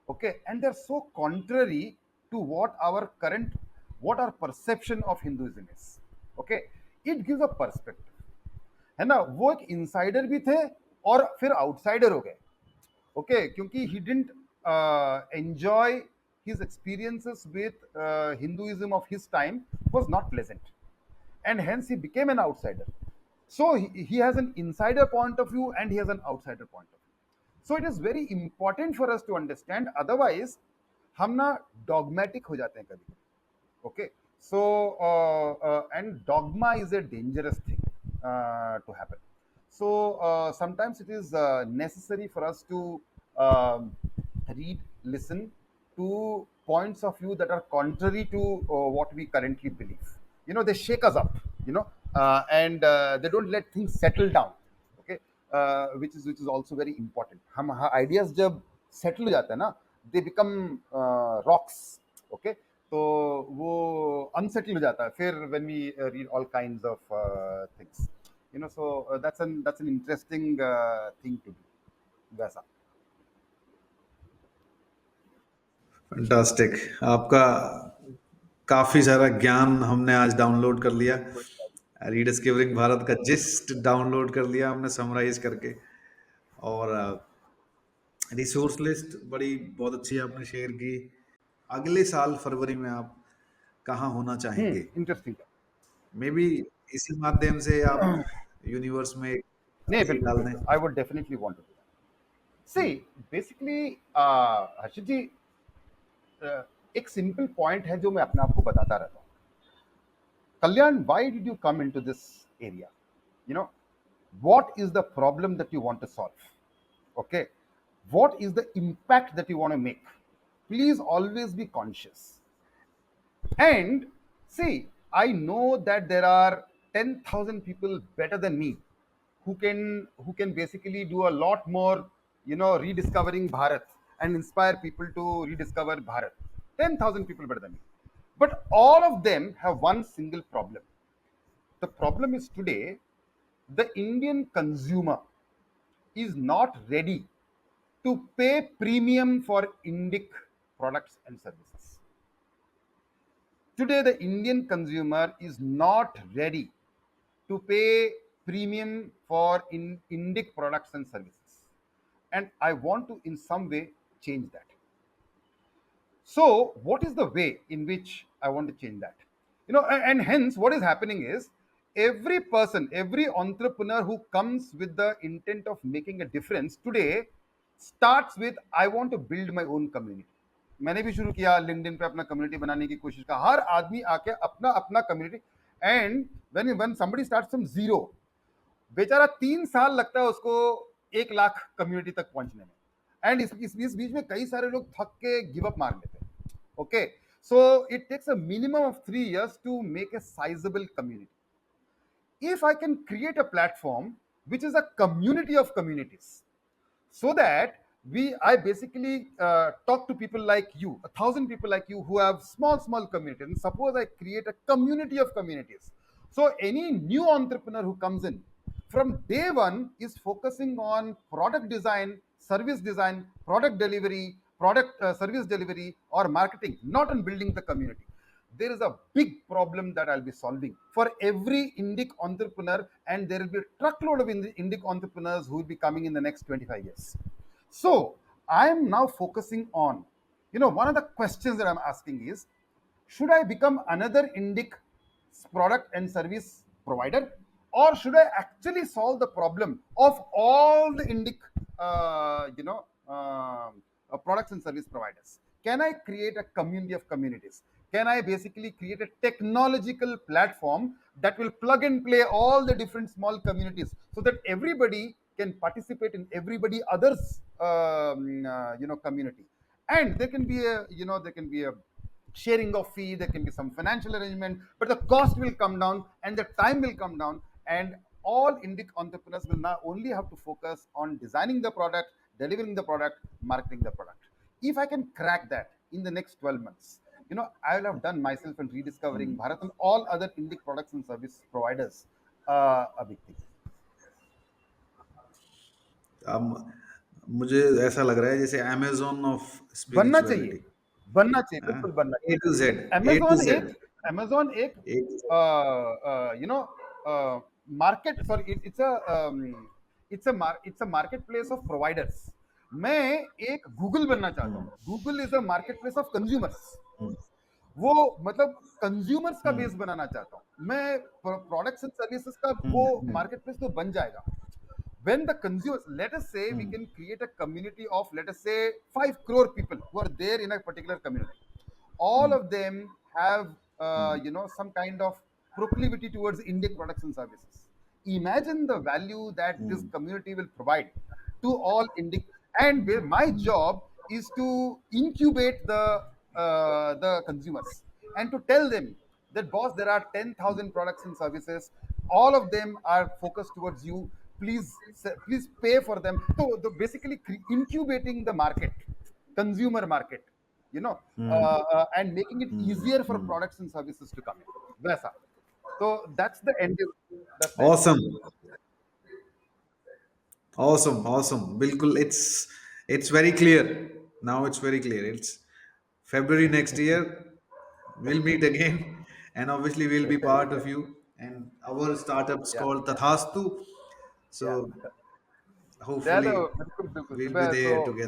okay, and they're so contrary to what our current, what our perception of Hinduism is, okay. It gives a perspective, है ना, वो एक इंसाइडर भी थे और फिर आउटसाइडर हो गए, ओके, क्योंकि he didn't enjoy his experiences with Hinduism of his time was not pleasant, and hence he became an outsider. So he has an insider point of view and he has an outsider point of view. So it is very important for us to understand, otherwise हम ना dogmatic हो जाते हैं कभी, okay. So and dogma is a dangerous thing to happen. So sometimes it is necessary for us to um, read, listen to points of view that are contrary to what we currently believe. You know, they shake us up, you know, and they don't let things settle down, okay. Which is also very important. हम ideas जब settle हो जाते हैं ना, they become rocks, okay. तो वो unsettle हो जाता है फिर when we read all kinds of things, you know, so that's an interesting thing to do, वैसा।
फैंटास्टिक। आपका काफी सारा ज्ञान हमने आज डाउनलोड कर लिया। रीडिस्कवरिंग भारत का जिस्ट डाउनलोड कर लिया हमने समराइज करके। और रिसोर्स लिस्ट बड़ी बहुत अच्छी आपने शेयर की। अगले साल फरवरी में आप कहाँ होना चाहेंगे?
इंटरेस्टिंग।
मे बी इसी माध्यम से आप यूनिवर्स में एक
नहीं,
अर्जी
बिल्कुल
डाल दें।
बिल्कुल, I would definitely want to do that. See, basically Harshit ji, एक सिंपल पॉइंट है जो मैं अपने आप को बताता रहता हूँ। Kalyan, why did you come into this area, you know, what is the problem that you want to solve, okay, what is the impact that you want to make. Please always be conscious. And see, I know that there are 10,000 people better than me who can basically do a lot more, you know, rediscovering Bharat and inspire people to rediscover Bharat. 10,000 people better than me, but all of them have one single problem. The problem is today the Indian consumer is not ready to pay premium for Indic products and services. Today, the Indian consumer is not ready to pay premium for Indic products and services. And I want to, in some way, change that. So, what is the way in which I want to change that? You know, and hence, what is happening is every person, every entrepreneur who comes with the intent of making a difference today starts with, I want to build my own community. मैंने भी शुरू किया LinkedIn पे अपना community बनाने की कोशिश का, हर आदमी आके अपना अपना community, and when somebody starts from zero, बेचारा 3 साल लगता है उसको 1 लाख कम्युनिटी तक पहुंचने में, एंड इस बीच में कई सारे लोग थक के गिव अप मार लेते हैं। Okay, so it takes a minimum of 3 years to make a sizable community. If I can create a platform which is a community of communities, so that I basically talk to people like you, 1,000 people like you who have small communities. And suppose I create a community of communities. So any new entrepreneur who comes in from day one is focusing on product design, product delivery, product service delivery, or marketing, not on building the community. There is a big problem that I'll be solving for every Indic entrepreneur, and there will be a truckload of Indic entrepreneurs who will be coming in the next 25 years. So I am now focusing on, one of the questions that I'm asking is, should I become another Indic product and service provider, or should I actually solve the problem of all the Indic, products and service providers? Can I create a community of communities? Can I basically create a technological platform that will plug and play all the different small communities, so that everybody can participate in everybody others community, and there can be a sharing of fee, there can be some financial arrangement, but the cost will come down and the time will come down, and all Indic entrepreneurs will now only have to focus on designing the product, delivering the product, marketing the product. If I can crack that in the next 12 months, I will have done myself and rediscovering Bharat and all other Indic products and service providers a big thing.
अब मुझे ऐसा लग रहा है जैसे Amazon of
बनना चाहिए,
spirituality.
बनना चाहिए,
हाँ,
बिल्कुल बनना
ए टू
चाहिए।
ज़ेड, ए टू
अमेज़न एक
ज़ेड,
अमेज़न एक
A to Z.
Market, sorry, it's a market place of providers. मैं एक गूगल बनना चाहता
हुँ,
हूँ। Google is a market place of consumers.
हुँ,
वो मतलब कंज्यूमर्स का
हुँ,
बेस बनाना चाहता हूँ मैं। प्रोडक्ट्स एंड सर्विसेज का
हुँ,
वो
हुँ,
मार्केट प्लेस तो बन जाएगा। When the consumers, let us say we
hmm,
can create a community of, let us say, 5 crore people who are there in a particular community. All
hmm,
of them have
hmm,
some kind of proclivity towards Indic products and services. Imagine the value that this
hmm,
community will provide to all Indic, and where my
hmm,
job is to incubate the consumers and to tell them that, boss, there are 10,000 products and services, all of them are focused towards you, please pay for them. So basically incubating the market, consumer market, you know
hmm,
and making it
hmm,
easier for
hmm.
products and services to come in वैसा। So that's the end, that's the end.
Awesome, awesome, awesome. बिल्कुल, it's very clear. Now it's very clear. It's February next year, we'll meet again, and obviously we'll be part of you. And our startup's
Yeah,
called Tathastu. So
yeah,
hopefully
चलो बिल्कुल बिल्कुल
we'll be
सुबह तो
there together.